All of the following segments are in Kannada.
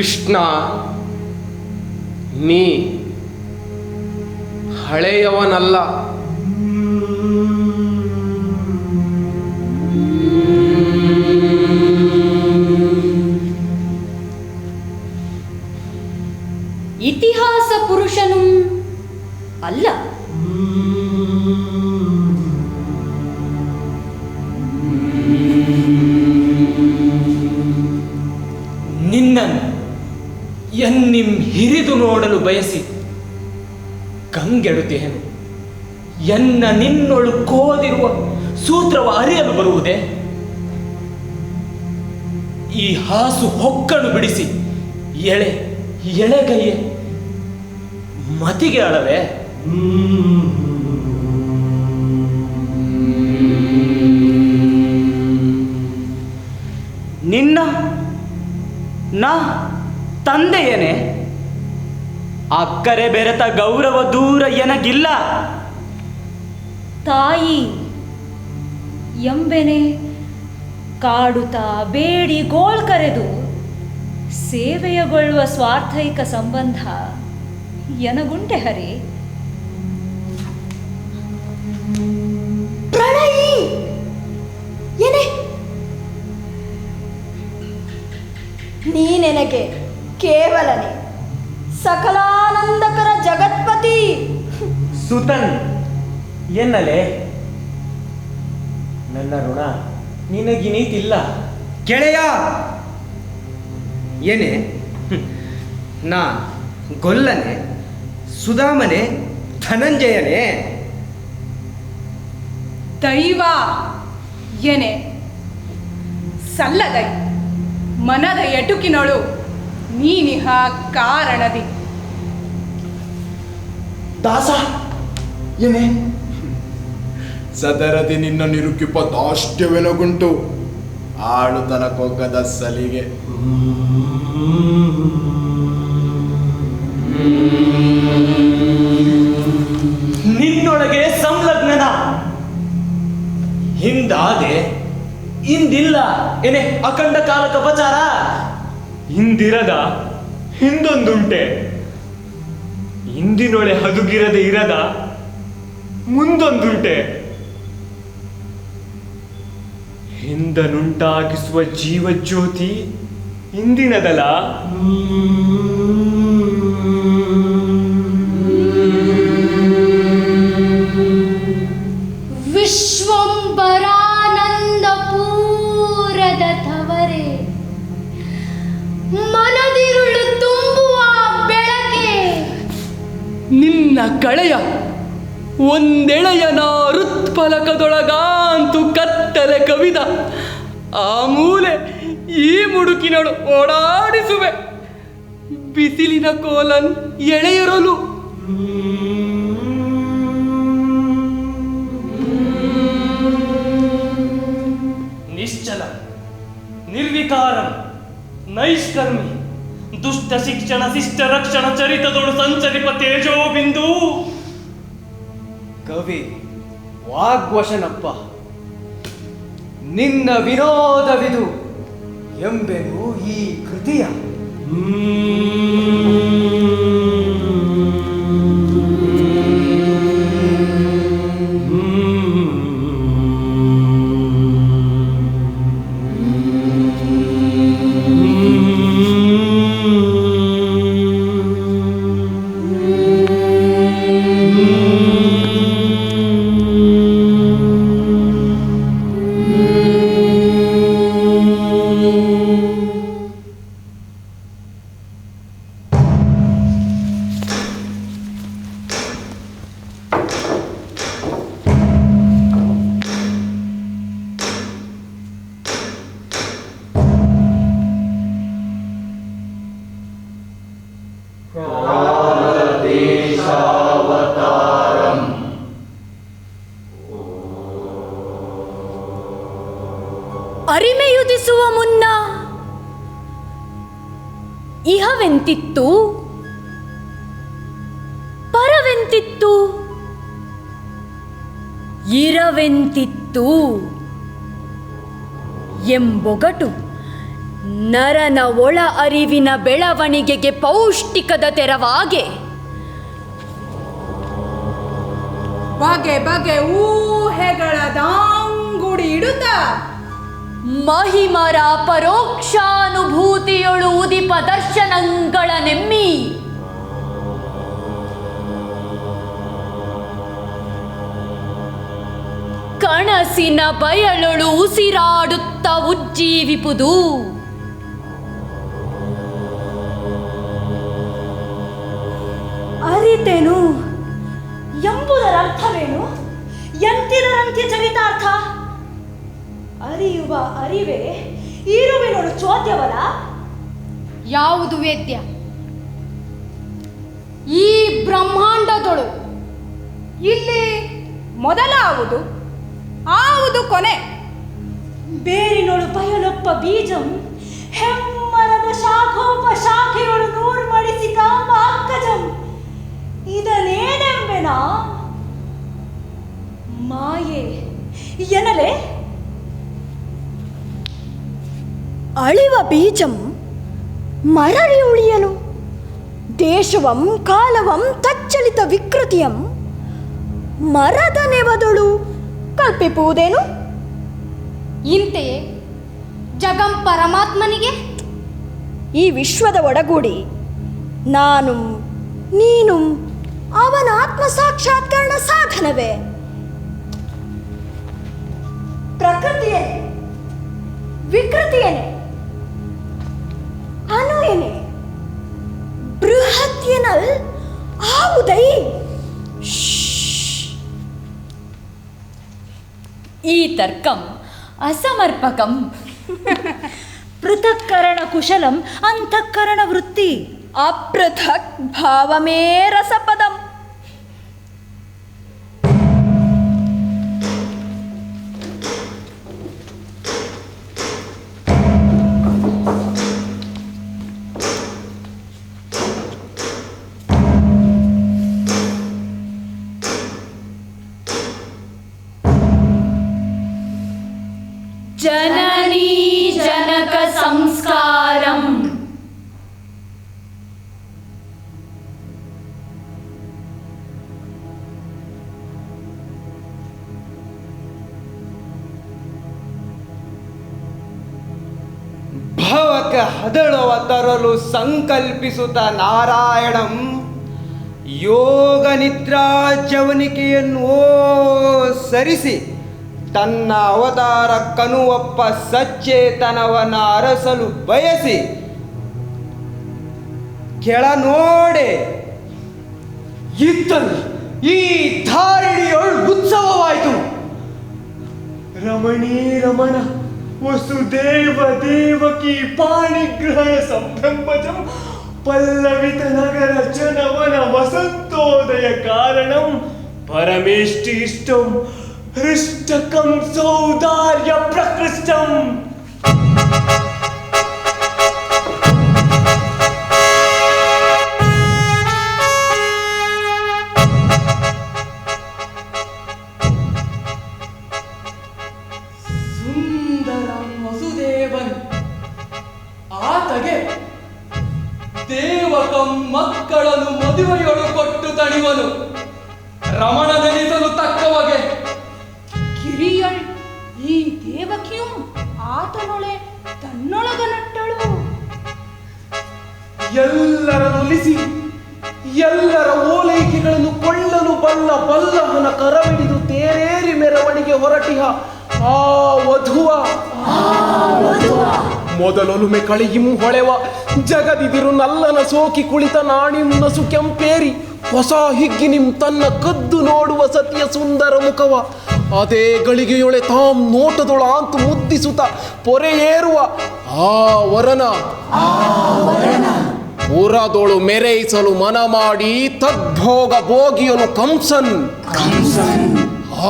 ಕೃಷ್ಣ, ನೀ ಹಳೆಯವನಲ್ಲ. ಇತಿಹಾಸ ಪುರುಷನೂ ಅಲ್ಲ. ನಿನ್ನನ್ನು ಎನ್ನಿಂ ಹಿರಿದು ನೋಡಲು ಬಯಸಿ ಕಂಗೆಡುತ್ತೇನು. ಎನ್ನ ನಿನ್ನೊಳು ಕೋದಿರುವ ಸೂತ್ರವ ಅರಿಯಲು ಬರುವುದೇ? ಈ ಹಾಸು ಹೊಕ್ಕನ್ನು ಬಿಡಿಸಿ ಎಳೆಗೈಯೇ ಮತಿಗೆ ಅಳವೆ. ನಿನ್ನ ನಾ ತಂದೆಯೇನೆ? ಅಕ್ಕರೆ ಬೆರೆತ ಗೌರವ ದೂರ ಎನಗಿಲ್ಲ. ತಾಯಿ ಎಂಬೆನೆ ಕಾಡುತ್ತಾ ಬೇಡಿ ಗೋಳ್ ಕರೆದು ಸೇವೆಯಗೊಳ್ಳುವ ಸ್ವಾರ್ಥೈಕ ಸಂಬಂಧ ಎನಗುಂಟೆ ಹರಿ. ಪ್ರಣಯಿ ಏನೇ ನೀನೆನಗೆ ಕೇವಲನೆ ಸಕಲಾನಂದಕರ ಜಗತ್ಪತಿ. ಸುತನ್ ಎನ್ನಲೆ, ನನ್ನ ಋಣ ನಿನಗಿನೀತಿಲ್ಲ. ಗೆಳೆಯ ಏನೇ, ನಾ ಗೊಲ್ಲನೆ, ಸುಧಾಮನೆ, ಧನಂಜಯನೇ? ದೈವ ಎನೆ ಸಲ್ಲದೈ ಮನದ ಎಟುಕಿನೊಳು ನೀನಿಹ ಕಾರಣದಿ. ದಾಸ ಏನೇ? ಸದರದಿ ನಿನ್ನ ನಿರುಕಿಪ ದಾಷ್ಟ್ಯವೆನಗುಂಟು, ಆಳುತನ ಕೊಗ್ಗದ ಸಲಿಗೆ. ನಿನ್ನೊಳಗೆ ಸಂಲಗ್ನನ ಹಿಂದಾದೆ ಇಂದಿಲ್ಲ ಏನೇ ಅಖಂಡ ಕಾಲಕ ಪಚಾರ. ಹಿಂದಿರದ ಹಿಂದೊಂದುಂಟೆ, ಹಿಂದಿನೊಳೆ ಹದುಗಿರದೆ ಇರದ ಮುಂದೊಂದುಂಟೆ. ಹಿಂದನುಂಟಾಗಿಸುವ ಜೀವಜ್ಯೋತಿ ಹಿಂದಿನದಲ್ಲ. ವಿಶ್ವಂಬರಾನಂದ ಪೂರದ ತವರೆ, ಮನದಿರುಳು ತುಂಬುವ ಬೆಳಕೆ. ನಿನ್ನ ಕಳೆಯ ಒಂದೆಳೆಯನ ಹೃತ್ಫಲಕದೊಳಗಂತೂ ಕತ್ತಲೆ ಕವಿದ ಆ ಮೂಲೆ ಈ ಮುಡುಕಿನಳು ಓಡಾಡಿಸುವೆ. ಬಿಸಿಲಿನ ಕೋಲನ್ ಎಳೆಯಿರಲು ನಿಶ್ಚಲ ನಿರ್ವಿಕಾರಂ ನೈಷ್ಕರ್ಮಿ ದುಷ್ಟ ಶಿಕ್ಷಣ ಶಿಷ್ಟ ರಕ್ಷಣ ಚರಿತದೊಳು ಸಂಚರಿಪ ತೇಜೋ ಬಿಂದು. ಕವಿ ವಾಗ್ವಶನಪ್ಪ, ನಿನ್ನ ವಿನೋದವಿದು ಎಂಬೆನು ಈ ಕೃತಿಯ. ಅರಿಮೆಯುದಿಸುವ ಮುನ್ನ ಇಹವೆಂತಿತ್ತು, ಪರವೆಂತಿತ್ತು, ಇರವೆಂತಿತ್ತು ಎಂಬೊಗಟು ನರನ ಒಳ ಅರಿವಿನ ಬೆಳವಣಿಗೆಗೆ ಪೌಷ್ಟಿಕದ ತೆರವಾಗೆ ಬಗೆ ಬಗೆ ಊಹೆಗಳ ದಾಂಗುಡಿ ಇಡುತ್ತ ಮಹಿಮರ ಪರೋಕ್ಷಾನುಭೂತಿಯೊಳು ಉದಿಪ ದರ್ಶನಗಳ ನೆಮ್ಮಿ ಕನಸಿನ ಬಯಲೊಳು ಉಸಿರಾಡುತ್ತ ಉಜ್ಜೀವಿಪುದು. ಅರಿತೆನು ಎಂಬುದರ ಅರ್ಥವೇನು? ಎಂತಿದರಂತ್ಯ ಚರಿತಾರ್ಥ. ಅರಿಯುವ ಅರಿವೇ ಇರುವಿನೊಳು ಚೋದ್ಯವಲ. ಯಾವುದು ವೇದ್ಯ? ಈ ಬ್ರಹ್ಮಾಂಡದೊಳು ಇಲ್ಲಿ ಮೊದಲಾವುದು ಆವುದು ಕೊನೆ. ಬೇರಿನೊಳು ಬಯಲೊಪ್ಪ ಬೀಜಂ ಹೆಮ್ಮರದ ಶಾಖೋಪ ಶಾಖೆಯೊಳು ನೂರ್ಮಡಿಸಿ ಕಾಂಬ ಅಕ್ಕಜಂ. ಇದನೇನೆಂಬೆನ ಮಾಯೆ ಎನ್ನಲೆ. ಅಳಿವ ಬೀಜಂ ಮರಳಿ ಉಳಿಯಲು ದೇಶವಂ ಕಾಲವಂ ತಚ್ಚಲಿತ ವಿಕೃತಿಯಂ ಮರದ ನೆವದೊಳು ಕಲ್ಪಿಪುವುದೇನು? ಇಂತೆಯೇ ಜಗಂ ಪರಮಾತ್ಮನಿಗೆ ಈ ವಿಶ್ವದ ಒಡಗೂಡಿ ನಾನು ನೀನು ಅವನ ಆತ್ಮ ಸಾಕ್ಷಾತ್ಕರಣ ಸಾಧನವೇ. ಪ್ರಕೃತಿಯೇ ವಿಕೃತಿಯೇನೆ ಅನುಯೇನೆ ಬೃಹತ್ಯನಲ್ ಆವುದೈ. ಈ ತರ್ಕಂ ಅಸಮರ್ಪಕಂ. ಪೃಥಕ್ಕರಣ ಕುಶಲಂ ಅಂತಃಕರಣ ವೃತ್ತಿ. ಅಪೃಥಕ್ ಭಾವಮೇ ರಸಪದಂ. ಜನನೀ ಜನಕ ಸಂಸ್ಕಾರಂ. ಭವಕ್ಕೆ ಹದಳುವ ತರಲು ಸಂಕಲ್ಪಿಸುತ್ತ ನಾರಾಯಣಂ ಯೋಗ ನಿದ್ರಾ ಜವನಿಕೆಯನ್ನು ಸರಿಸಿ ತನ್ನ ಅವತಾರ ಕನುವಪ್ಪ ಸಚ್ಚೇತನವನ ಅರಸಲು ಬಯಸಿ ಕೆಳ ನೋಡೆ ಇತ್ತಲು ಈ ಧಾರಿಣಿಯೊಳು ಉತ್ಸವವಾಯಿತು. ರಮಣೀ ರಮಣ ವಸುದೇವ ದೇವಕಿ ಪಾಣಿಗ್ರಹಣ ಸಂಭ್ರಮಜಂ ಪಲ್ಲವಿತ ನಗರ ಜನವನ ವಸಂತೋದಯ ಕಾರಣಂ ಪರಮೇಷ್ಠಿಷ್ಟಂ ಹೃಷ್ಟಕಂ ಸೌದಾರ್ಯ ಪ್ರಕೃಷ್ಟಂ. ಸುಂದರ ವಸುದೇವನ್ ಆತಗೆ ದೇವಕಂ ಮಕ್ಕಳನ್ನು ಮದುವೆಯೊಳು ಕೊಟ್ಟು ತಣಿವನು. ರಮಣನೆನಿಸಲು ತಕ್ಕವಗೆ ಕಿರಿಯಳ್ ಈ ದೇವಕಿಯು ಆತನೊಳೆ ತನ್ನೊಳಗ ನಟ್ಟಳು. ಎಲ್ಲರನ್ನೊಲಿಸಿ ಎಲ್ಲರ ಓಲೈಕೆಗಳನ್ನು ಕೊಳ್ಳಲು ಬಲ್ಲವನ ಕರವಿಡಿದು ತೇರೇರಿ ಮೆರವಣಿಗೆ ಹೊರಟಿಹ ಆ ವಧುವ ಮೊದಲೊಲುಮೆ ಕಳಿಯಿಂ ಹೊಳೆವ ಜಗದಿದಿರು ನಲ್ಲನ ಸೋಕಿ ಕುಳಿತ ನಾಣಿಂ ನಸು ಕೆಂಪೇರಿ ಹೊಸ ಹಿಗ್ಗಿನಿಂ ತನ್ನ ಕದ್ದು ನೋಡುವ ಸತಿಯ ಸುಂದರ ಮುಖವ ಅದೇ ಗಳಿಗೆಯೊಳೆ ತಾಂ ನೋಟದೊಳ ಅಂತು ಮುದ್ದಿಸುತ್ತ ಪೊರೆಯೇರುವ ಆ ವರನ ಪುರದೊಳು ಮೆರೈಸಲು ಮನ ಮಾಡಿ ತದ್ಭೋಗ ಭೋಗಿಯನು ಕಂಸನ್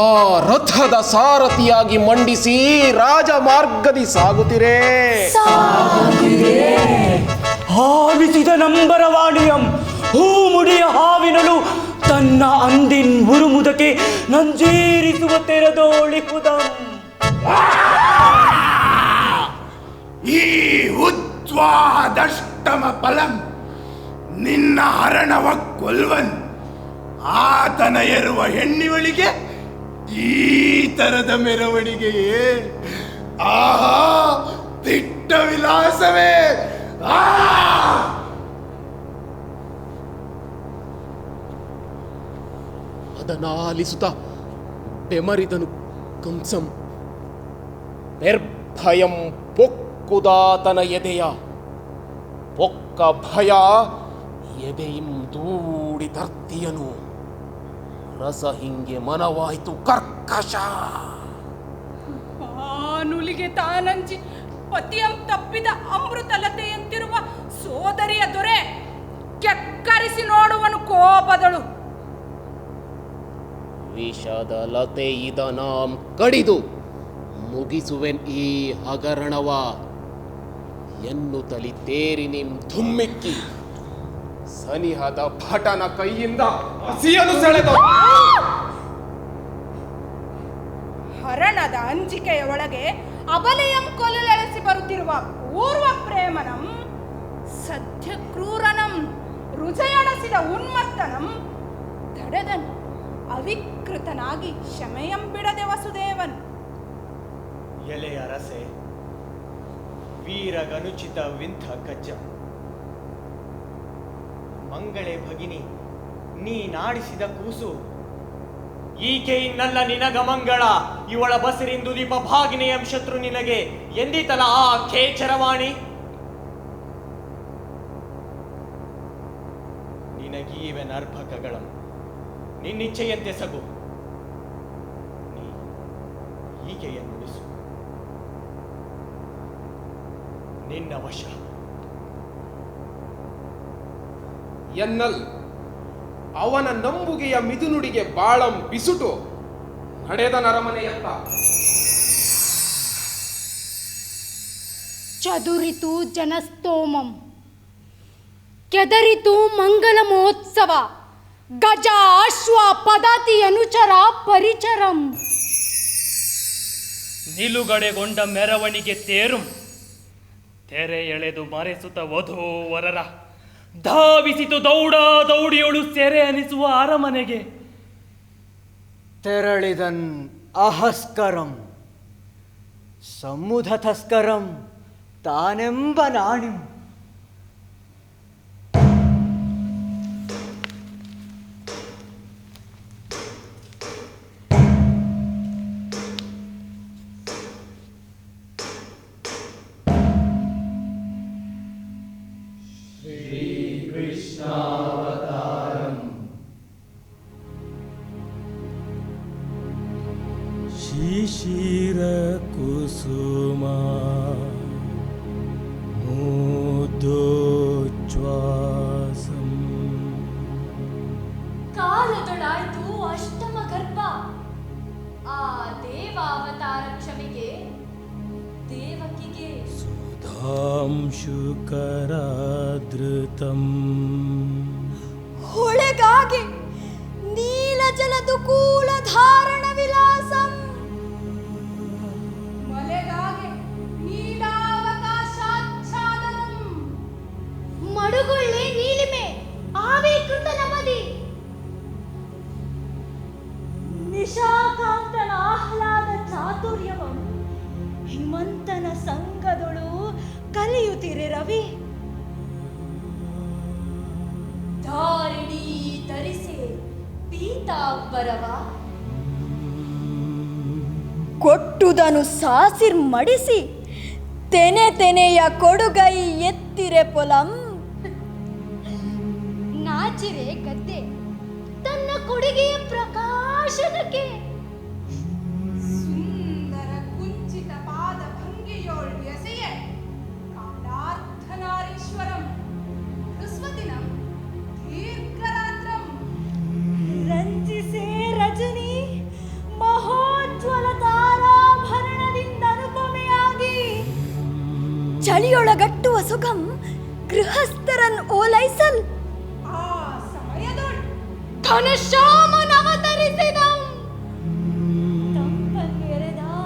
ಆ ರಥದ ಸಾರಥಿಯಾಗಿ ಮಂಡಿಸಿ ರಾಜಮಾರ್ಗದಿ ಸಾಗುತ್ತಿರೇ. ಹಾವಿಸಿದ ನಂಬರವಾಣಿಯಂ ಹೂಮುಡಿಯ ಹಾವಿನಲು ತನ್ನ ಅಂದಿನ್ ಉರುಮುದಕ್ಕೆ ನಂಜೇರಿಸುವ ತೆರೆದೋಳಿಪುದಂ. ಈ ಉತ್ವಾದಷ್ಟಮ ಫಲಂ ನಿನ್ನ ಹರಣವ ಕೊಲ್ವನ್. ಆತನ ಎರುವ ಹೆಣ್ಣಿವಳಿಗೆ ಈ ತರದ ಮೆರವಣಿಗೆಯೇ? ಆಹಾ, ದಿಟ್ಟ ವಿಲಾಸವೇ! ಅದನಾಲಿಸುತ್ತ ಬೆಮರಿದನು ಕಂಸಂ. ನಿರ್ಭಯಂ ಪೊಕ್ಕುದಾತನ ಎದೆಯ, ಪೊಕ್ಕ ಭಯ ಎದೆಯಿಂ ದೂಡಿ ತರ್ತಿಯನು. ರಸ ಹಿಂಗೆ ಮನವಾಯಿತು ಕರ್ಕಶ. ನುಲಿಗೆ ತಾನಂಜಿ ಪತಿಯಂ ತಪ್ಪಿದ ಅಮೃತಲತೆಯಂತಿರುವ ಸೋದರಿಯ ದೊರೆ ಕೆಕ್ಕರಿಸಿ ನೋಡುವನು ಕೋಪದಳು. ವಿಷದ ಲತೆ ಇದನಾಂ ಕಡಿದು ಮುಗಿಸುವೆನ್ ಈ ಹಗರಣವ ಎನ್ನುತ್ತಲಿ ತೇರಿ ನಿಮ್ ಧುಮ್ಮಿಕ್ಕಿ ಸನಿಹದ ಭಟನ ಕೈಯಿಂದ ಹಸಿಯನು ಸೆಳೆದ. ಹರಣದ ಅಂಜಿಕೆಯ ಒಳಗೆ ಅಬಲೆಯಂ ಕೊಲ್ಲಲೆಳೆಸಿ ಬರುತ್ತಿರುವ ಪೂರ್ವ ಪ್ರೇಮನಂ ಸದ್ಯ ಕ್ರೂರನಂ ರುಜಯಣಸಿದ ಉನ್ಮತ್ತನಂ ತಡೆದನು ಅವಿಕೃತನಾಗಿ ಶಮೆಯಂ ಬಿಡದೆ ವಸುದೇವನ್. ಎಲೆಯ ರಸೆ ವೀರಗನುಚಿತ ವಿಂಥ ಕಜ್ಜ ಮಂಗಳೆ ಭಗಿನಿ ನೀನಾಡಿಸಿದ ಕೂಸು ಈಕೆ ಇನ್ನಲ್ಲ ನಿನಗ ಮಂಗಳ. ಇವಳ ಬಸಿರಿಂದು ದೀಪ ಭಾಗಿನಿಯಂ ಶತ್ರು ನಿನಗೆ ಎಂದಿತಲ ಆ ಖೇಚರವಾಣಿ. ನಿನಗೀವೆ ನರ್ಭಕಗಳಂ ನಿನ್ನಿಚ್ಛೆಯಂತೆ ಸಗು. ನೀ ಈಕೆಯನ್ನು ನುಡಿಸು ನಿನ್ನ ವಶ. ಎನ್ನಲ್ ಅವನ ನಂಬುಗೆಯ ಮಿದುನುಡಿಗೆ ಬಾಳಂ ಬಿಸುಟು ನಡೆದ ನರಮನೆಯತ್ತ. ಚದುರಿತು ಜನಸ್ತೋಮಂ ಕೆದರಿತು ಮಂಗಲ ಮಹೋತ್ಸವ ಗಜ ಅಶ್ವ ಪದಾತಿ ಅನುಚರ ಪರಿಚರಂ. ನಿಲುಗಡೆಗೊಂಡ ಮೆರವಣಿಗೆ ತೇರುಂ ತೆರೆ ಎಳೆದು ಮರೆಸುತ್ತ ವಧೂವರರ ಧಾವಿಸಿತು ದೌಡಿಯೊಳು ಸೆರೆ ಅನಿಸುವ ಅರಮನೆಗೆ. ತೆರಳಿದನ್ ಅಹಸ್ಕರಂ ಸಮುಧ ತಸ್ಕರಂ ತಾನೆಂಬ ನಾಣಿಂ. ಶಿಶಿರ ಕುಸುಮ ಮುದೋಚ್ಛ್ವಾಸಂ. ಕಾಲದೊಳಾಯ್ತು ಅಷ್ಟಮ ಗರ್ಭ ಆ ದೇವಾವತಾರ ಕ್ಷಮೆಗೆ ದೇವಕಿಗೆ ಸುಧಾಂಶುಕರಾದೃತಂ. ಹೊಳೆಗಾಗಿ ನೀಲ ಜಲದುಕೂಲ ಧಾರಣ ವಿಲಾಸಂ. ಮಲೆಗಾಗಿ ನೀಲಾವಕಾಶಾಚ್ಛಾದನಂ. ಮಡುಗೊಳ್ಳೆ ನೀಲಿಮೆ ಆವೇಕೃತ ನಮದಿ. ನಿಶಾಕಾಂತನ ಆಹ್ಲಾದ ಚಾತುರ್ಯವಂ ಹಿಮಂತನ ಸಂಗದೊಳು ಕಲಿಯುತ್ತಿರೆ ರವಿ. ಧಾರಿಣಿ ಧರಿಸೆ ಪೀತಾಂಬರವ ಕೊಟ್ಟುದನು ಸಾಸಿರ್ ಮಡಿಸಿ ತೆನೆ ತೆನೆಯ ಕೊಡುಗೈ ಎತ್ತಿರೆ ಪೊಲಂ. ನಾಚಿರೆ ಗದ್ದೆ ತನ್ನ ಕೊಡುಗೆಯ ಪ್ರಕಾಶನಕ್ಕೆ. ಸುಂದರ ಕುಂಚಿತ ಪಾದ ಭಂಗಿಯೋಳ್ ಎಸೆಯ ಕಾಲಾರ್ಥನಾರೀಶ್ವರಂ ಹೃಸ್ವತಿನಂ ದೀರ್ಘರಾತ್ರಂ. ರಂಜಿಸೆ ರಜನಿ ಮಹೋಜ್ವಲ ತಾರಾಭರಣದಿಂದ ಅನುಪಮೆಯಾಗಿ ಚಳಿಯೊಳಗಟ್ಟುವ ಸುಖಂ ಗೃಹಸ್ಥರನ್ ಓಲೈಸಲ್. ಆ ಸಮಯದೊಳ್ ಘನಶ್ಯಾಮನವತರಿಸಿದಂ. ತಂಪನ್ನೆರೆದ ಆ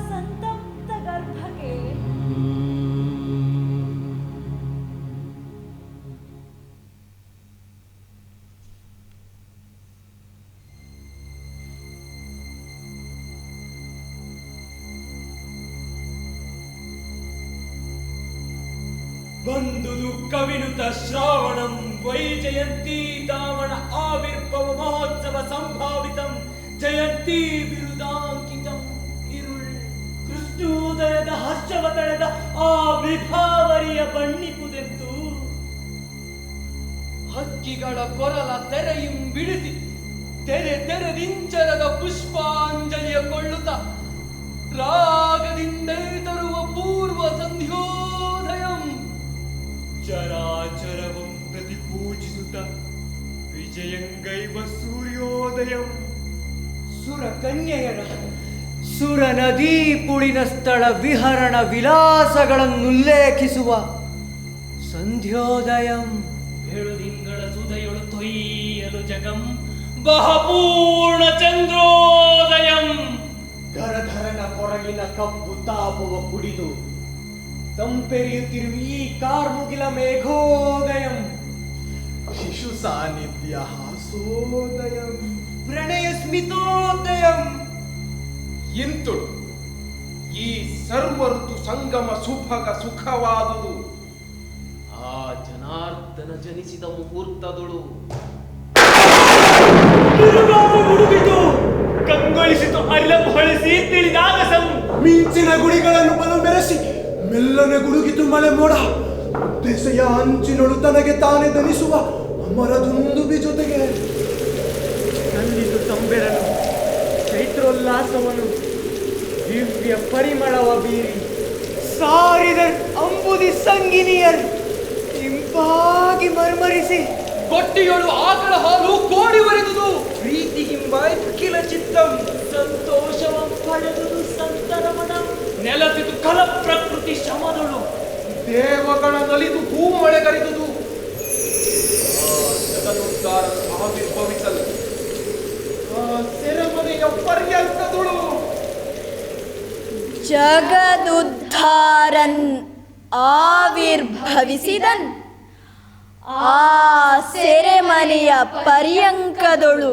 ಸಂತಪ್ತ ಗರ್ಭಕ್ಕೆ ಬಂದುದು ಕವಿನುತ ಶ್ರಾವಣಂ ವೈಜಯಂತಿ ದಾವಣ ಆವಿರ್ಭವ ಮಹೋತ್ಸವ ಸಂಭಾವಿತಂ ಜಯಂತಿ ಬಿರುದಾಂಕಿತಂ ಇರುಳ್ ಕೃಷ್ಣೋದಯದ ಹರ್ಷವ ತಳೆದ ಆ ವಿಭಾವರಿಯ ಬಣ್ಣಿಪುದೆಂದು ಹಕ್ಕಿಗಳ ಕೊರಲ ತೆರೆಯಂ ಬಿಡಿಸಿ ತೆರೆದಿಂಚರದ ಪುಷ್ಪಾಂಜಲಿಯ ಕೊಳ್ಳುತ್ತ ರಾಗದಿಂದ ತರುವ ಪೂರ್ವ ಸಂಧ್ಯೋದಯಂ ಚರಾಚರವಂ ಪ್ರತಿ ಪೂಜಿಸುತ್ತ ವಿಜಯಂಗೈವ ಸೂರ್ಯೋದಯಂ ಸುರ ಕನ್ಯೆಯರ ಸುರ ನದೀ ಪುಳಿನ ಸ್ಥಳ ವಿಹರಣ ವಿಲಾಸಗಳನ್ನುಲ್ಲೇಖಿಸುವ ಸಂಧ್ಯೋದಯಂ ಬೆಳುದಿಂಗಳ ಸುದಯೊಳು ತೊಯ್ಯಲು ಜಗಂ ಬಹುಪೂರ್ಣ ಚಂದ್ರೋದಯಂ ಧರಧರನ ಕೊರಳಿನ ಕಬ್ಬು ತಾಪವ ಕುಡಿದು ತಂಪೆರಿಯುತ್ತಿರುವ ಈ ಕಾರ್ಮುಗಿಲ ಮೇಘೋದಯಂ ಶಿಶು ಸಾನ್ನಿಧ್ಯ ಹಾಸೋದಯಂ ಪ್ರಣಯ ಸ್ಮಿತೋದಯಂ ಇಂತುಳು ಈ ಸರ್ವ ಋತು ಸಂಗಮ ಸುಭಗ ಸುಖವಾದುದು ಆ ಜನಾರ್ದನ ಜನಿಸಿದ ಮುಹೂರ್ತದಳು ಕಂಗೊಳಿಸಿತು ಅಲ್ಲಬಳಿಸಿ ತಿಳಿದಾಗಸಂ ಮಿಂಚಿನ ಗುಡಿಗಳನ್ನು ಬಲು ಮೆರೆಸಿ ಮೆಲ್ಲನೆ ಗುಡುಗಿತು ಮಳೆ ಮೋಡ ದೆಸೆಯ ಅಂಚಿನೊಳು ತನಗೆ ತಾನೇ ದನಿಸುವ ಅಮರದುಂದುಬಿ ಜೊತೆಗೆ ಕಂದಿತು ತಂಬೆರನು ಚೈತ್ರೋಲ್ಲಾಸವನು ದಿವ್ಯ ಪರಿಮಳವ ಬೀರಿ ಸಾರಿದರ್ ಅಂಬುದಿ ಸಂಗಿನಿಯರ್ ಇಂಪಾಗಿ ಮರ್ಮರಿಸಿ ಕೊಟ್ಟಿಯೊಳು ಆಕಳ ಹಾಲು ಕೋಡಿವರೆದುದು ಪ್ರೀತಿಗಿಂಬ ಕಿಲ ಚಿತ್ತಂ ಸಂತೋಷವಂ ಪಡೆದುದು ಸಂತರಮಣಂ ನೆಲಸಿತು ಕಲ ಪ್ರಕೃತಿ ಶಮದಳು ದೇವಗಣ ನಲಿದು ಹೂಮಳೆ ಕರೆದುದು ಆ ಜಗದೋದ್ಧಾರನು ಆವಿರ್ಭವಿಸಲು ಆ ಸೆರೆಮನೆಯ ಪರ್ಯಂತದಳು ಜಗದುದ್ಧಾರನ್ ಆವಿರ್ಭವಿಸಿದನ್ ಆ ಸೆರೆಮನೆಯ ಪರ್ಯಂಕದೊಳು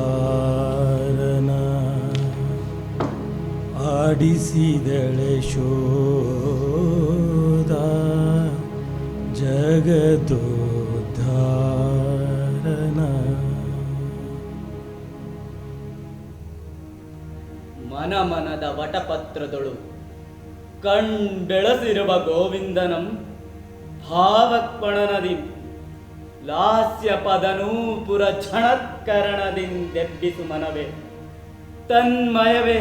ಜಗದೋದ್ಧಾರನ ಆಡಿಸಿದಳೆ ಶೋಧ ಜಗದೋದ್ಧಾರನ ಮನಮನದ ವಟಪತ್ರದೊಳು ಕಣ್ಬೆಳಸಿರುವ ಗೋವಿಂದನಂ ಭಾವಕ್ಪಣನದಿ ಲಾಸ್ಯ ಪದನೂಪುರ ಝಣತ್ಕರಣದಿಂದೆಬ್ಬಿಸು ಮನವೇ ತನ್ಮಯವೇ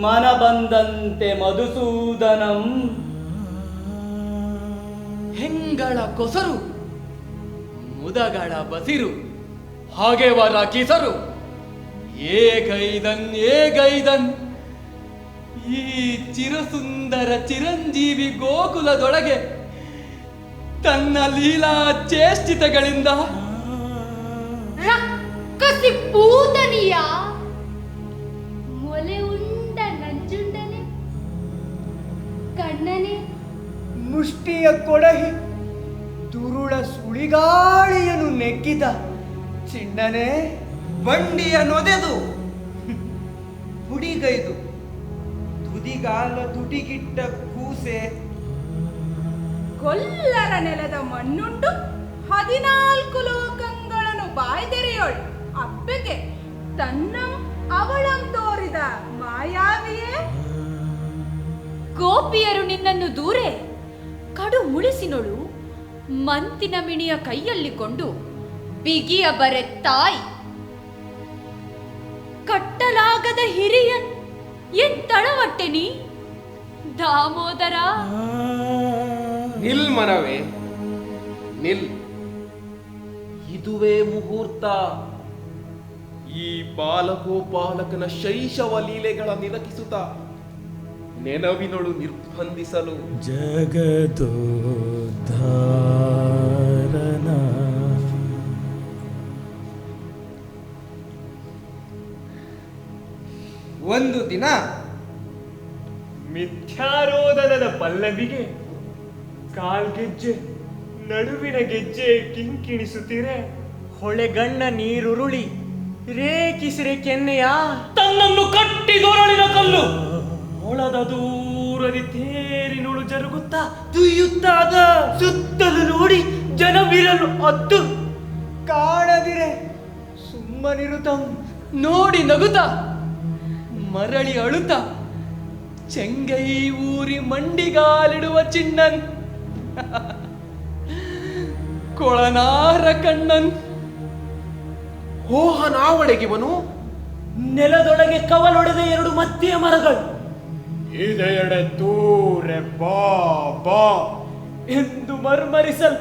ಮನ ಬಂದಂತೆ ಮಧುಸೂದನಂ ಹೆಂಗಳ ಕೊಸರು ಮುದಗಳ ಬಸಿರು ಹಾಗೆವರ ಕಿಸರು ಏಗೈದನ್ ಈ ಚಿರಸುಂದರ ಚಿರಂಜೀವಿ ಗೋಕುಲದೊಳಗೆ ತನ್ನ ಲೀಲಾ ಚೇಷ್ಟಿತಗಳಿಂದ ರಕ್ಕಸಿ ಪೂತನಿಯ ಮೊಲೆ ಉಂಡ ನಂಜುಂಡನೆ ಕಣ್ಣನೆ ಮುಷ್ಟಿಯ ಕೊಡಹಿ ದುರುಳ ಸುಳಿಗಾಳಿಯನ್ನು ನೆಕ್ಕಿದ ಚಿಣ್ಣನೆ ಬಂಡಿಯ ನೊದೆದು ಹುಡಿಗೈದು ತುದಿಗಾಲ ತುಟಿಗಿಟ್ಟ ಕೂಸೆ ಕೊಲ್ಲರ ನೆಲದ ಮಣ್ಣುಂಡು 14 ಲೋಕಗಳನ್ನು ಬಾಯ್ದೆರೆಯೋಳ್ ಅಪ್ಪೆಗೆ ತನ್ನಂ ಅವಳಂ ತೋರಿದ ಮಾಯಾವಿಯೇ ಗೋಪಿಯರು ನಿನ್ನನ್ನು ದೂರೆ ಕಡು ಮುಳಿಸಿನೊಳು ಮಂತಿನ ಮಿಣಿಯ ಕೈಯಲ್ಲಿಕೊಂಡು ಬಿಗಿಯ ಬರೆ ತಾಯಿ ಕಟ್ಟಲಾಗದ ಹಿರಿಯನ್ ಎಂತಳವಟ್ಟೆನಿ ದಾಮೋದರ ನಿಲ್ ಮನವೇ ನಿಲ್ ಇದುವೇ ಮುಹೂರ್ತ ಈ ಬಾಲಗೋಪಾಲಕನ ಶೈಶವ ಲೀಲೆಗಳ ನಿಲಕಿಸುತ್ತ ನೆನವಿನೊಳು ನಿರ್ಬಂಧಿಸಲು ಜಗದೋದ್ಧಾರನ. ಒಂದು ದಿನ ಮಿಥ್ಯಾರೋದನದ ಪಲ್ಲವಿಗೆ ಕಾಲ್ಗೆಜ್ಜೆ ನಡುವಿನ ಗೆಜ್ಜೆ ಕಿಂಕಿಣಿಸುತ್ತೀರೆ. ಹೊಳೆಗಣ್ಣ ನೀರುರುಳಿ ರೇಖಿಸಿರೆ ಕೆನ್ನೆಯ ತನ್ನನ್ನು ಕಟ್ಟಿದೊರಳಿನ ಕಲ್ಲು ಹೊಳದ ದೂರದಿ ತೇರಿನುಳು ಜರುಗುತ್ತಾ ತುಯ್ಯುತ್ತಾಗ ಸುತ್ತಲೂ ನೋಡಿ ಜನವಿರಲು ಅದ್ದು ಕಾಣದಿರೆ ಸುಮ್ಮನಿರುತ್ತ ನೋಡಿ ನಗುತ್ತ ಮರಳಿ ಅಳುತ್ತ ಚೆಂಗೈ ಊರಿ ಮಂಡಿಗಾಲಿಡುವ ಚಿಣ್ಣನ್ ಕೊಳನಾರ ಕಣ್ಣನ್ ಹೋಹನಾವಳೆಗಿವನು ನೆಲದೊಳಗೆ ಕವಲೊಡೆದ 2 ಮತ್ತಿಯ ಮರಗಳು ಇದೆಯಡೆ ದೂರೆ ಬಾ ಬಾ ಎಂದು ಮರ್ಮರಿಸಲ್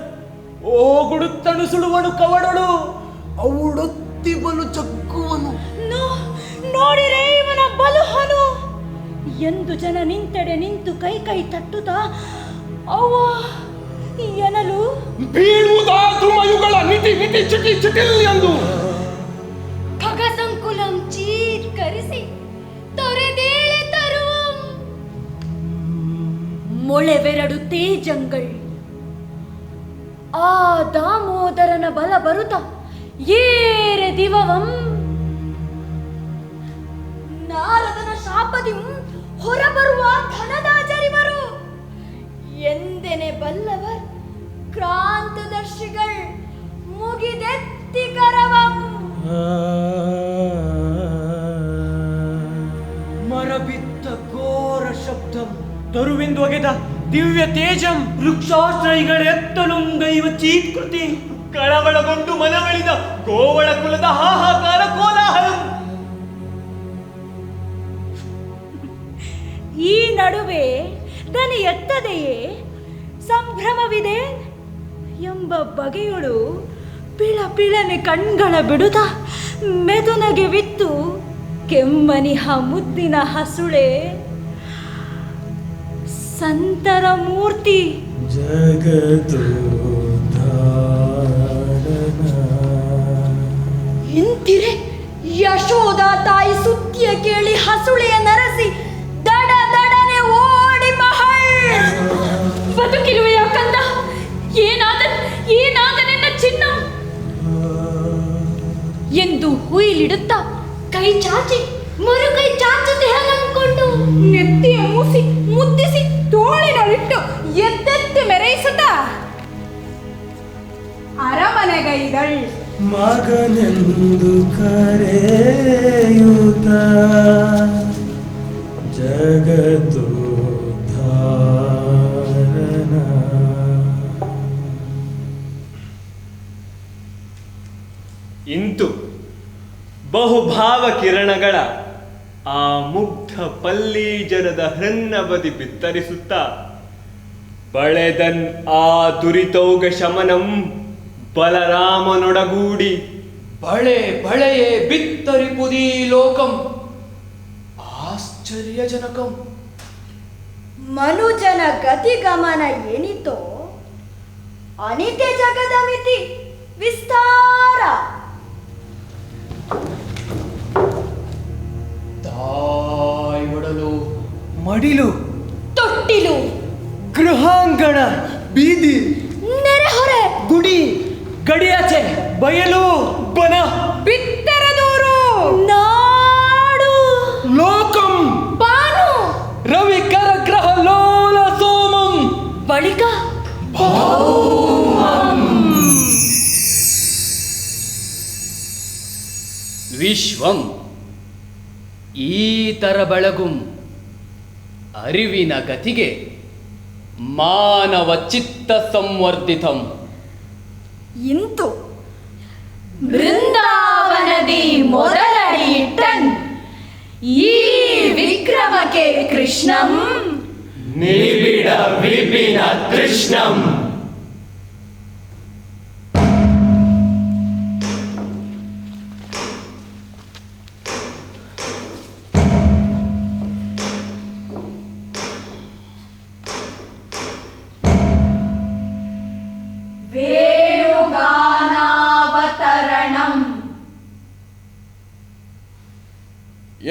ಓಗುಡುತ್ತಣುಸುಳುವನು ಕವಡಳು. ಅವಳೊತ್ತಿ ಬಲು ಜಗ್ಗುವನು. ನೋಡಿರೆ ಇವನ ಬಲುಹನು ಎಂದು ಜನ ನಿಂತೆಡೆ ನಿಂತು ಕೈ ಕೈ ತಟ್ಟುತ್ತಾ ಅವ್ವ ಎನಲು ಬೀಳುವುದಾ ಧುಮಯುಗಳ ನಿತಿ ನಿತಿ ಚಿಟಿ ಚಿಟಿಲ್ ಎಂದು ಖಗಸಂಕುಲಂ ಚೀತ್ಕರಿಸಿ ತೊರೆದೇಳೆ ತರುವಂ ಮೊಳೆವೆರಡು ತೇಜಂಗಳ್ ಆ ದಾಮೋದರನ ಬಲ ಬರುತ್ತ ಏರೆ ದಿವವಂ ನಾರದನ ಶಾಪದಿ ಹೊರಬರುವ ಧನದಾಚರಿವರು ಎಂದೆನೆ ಬಲ್ಲವರ್ ಕ್ರಾಂತದರ್ಶಿಗಳ್ ಮುಗಿದೆತ್ತಿ ಕರವಂ ಮರಬಿದ್ದ ಘೋರ ಶಬ್ದಂ ತರುವಿಂದೊಗೆದ ದಿವ್ಯ ತೇಜಂ ವೃಕ್ಷಾಶ್ರಯಿಗಳೆತ್ತಲುಂಗೈವ ಚೀತ್ಕೃತಿ ಕಳವಳಗೊಂಡು ಮನವಳಿದ ಗೋವಳ ಕುಲದ ಹಾಹಾಕಾರ ಕೋಲಾಹಲಂ. ಈ ನಡುವೆ ದನಿ ಎತ್ತದೆಯೇ ಸಂಭ್ರಮವಿದೆ ಎಂಬ ಬಗೆಯೊಳು ಪಿಳಪಿಳನೆ ಕಣ್ಗಳ ಬಿಡುತ್ತ ಮೆದುನಗೆ ವಿತ್ತು ಕೆಮ್ಮನಿಹ ಮುದ್ದಿನ ಹಸುಳೆ ಸಂತರ ಮೂರ್ತಿ ಜಗದೋದ್ಧಾರನ. ಇಂತಿರೆ ಯಶೋದ ತಾಯಿ ಸುದ್ದಿಯ ಕೇಳಿ ಹಸುಳೆಯ ನರಸಿ ದಡ ದಡನೆ ಓಡಿ ಮಹಳ್ ಬದುಕಿರುವೆಯ ಕಂದ ಏನಾದ ನಿನ್ನ ಚಿನ್ನ ಎಂದು ಹುಯಿಲಿಡುತ್ತಾ ಕೈ ಚಾಚಿ ಮರುಕೈ ಚಾಚುತ್ತೆ ಹಲಂಕೊಂಡು ನೆತ್ತಿಯ ಮೂಸಿ ಮುದ್ದಿಸಿ ತೋಳಿನಲ್ಲಿಟ್ಟು ಎದ್ದೆತ್ತಿ ಮೆರೈಸುತ್ತ ಅರಮನೆಗೈದಳ್ ಮಗನೆಂದು ಕರೆಯುತ್ತ ಜಗದೋದ್ಧಾರನ. ಇಂತು ಬಹುಭಾವ ಕಿರಣಗಳ ಆ ಮುಗ್ಧ ಪಲ್ಲೀಜನದ ಹೃನ್ನಬದಿ ಬಿತ್ತರಿಸುತ್ತಾ ಬಳೆದನ್ ಆ ದುರಿತೌಗ ಶಮನಂ ಬಲರಾಮನೊಡಗೂಡಿ ಬಳೆ ಬಳೆಯೇ ಬಿತ್ತರಿಪುದೀ ಲೋಕಂ ಆಶ್ಚರ್ಯಜನಕಂ. ಮನುಜನ ಗತಿಗಮನ ಏನಿತೋ ಅನಿತ್ಯ ಜಗದ ಮಿತಿ ವಿಸ್ತಾರ. ತಾಯಿ ಒಡಲು ಮಡಿಲು ತೊಟ್ಟಿಲು ಗೃಹಾಂಗಣ ಬೀದಿ ನೆರೆಹೊರೆ ಗುಡಿ ಗಡಿಯಾಚೆ ಬಯಲು ಬನ ಬಿತ್ತರದೂರು ನಾಡು ಲೋಕಂ ಬಾನು ರವಿ ಕರಗ್ರಹ ಲೋಲ ಸೋಮಂ ಬಳಿಕ ವಿಶ್ವಂ ಈ ತರ ಬೆಳಗುಂ ಅರಿವಿನ ಗತಿಗೆ ಮಾನವ ಚಿತ್ತ ಸಂವರ್ಧಿತಂ. ಇಂತು ಬೃಂದಾವನದಿ ಮೊದಲಡಿ ಇಟ್ಟನ್ ಈ ವಿಕ್ರಮಕ್ಕೆ ಕೃಷ್ಣಂ ನಿಬಿಡ ವಿಪಿನ ತೃಷ್ಣಂ.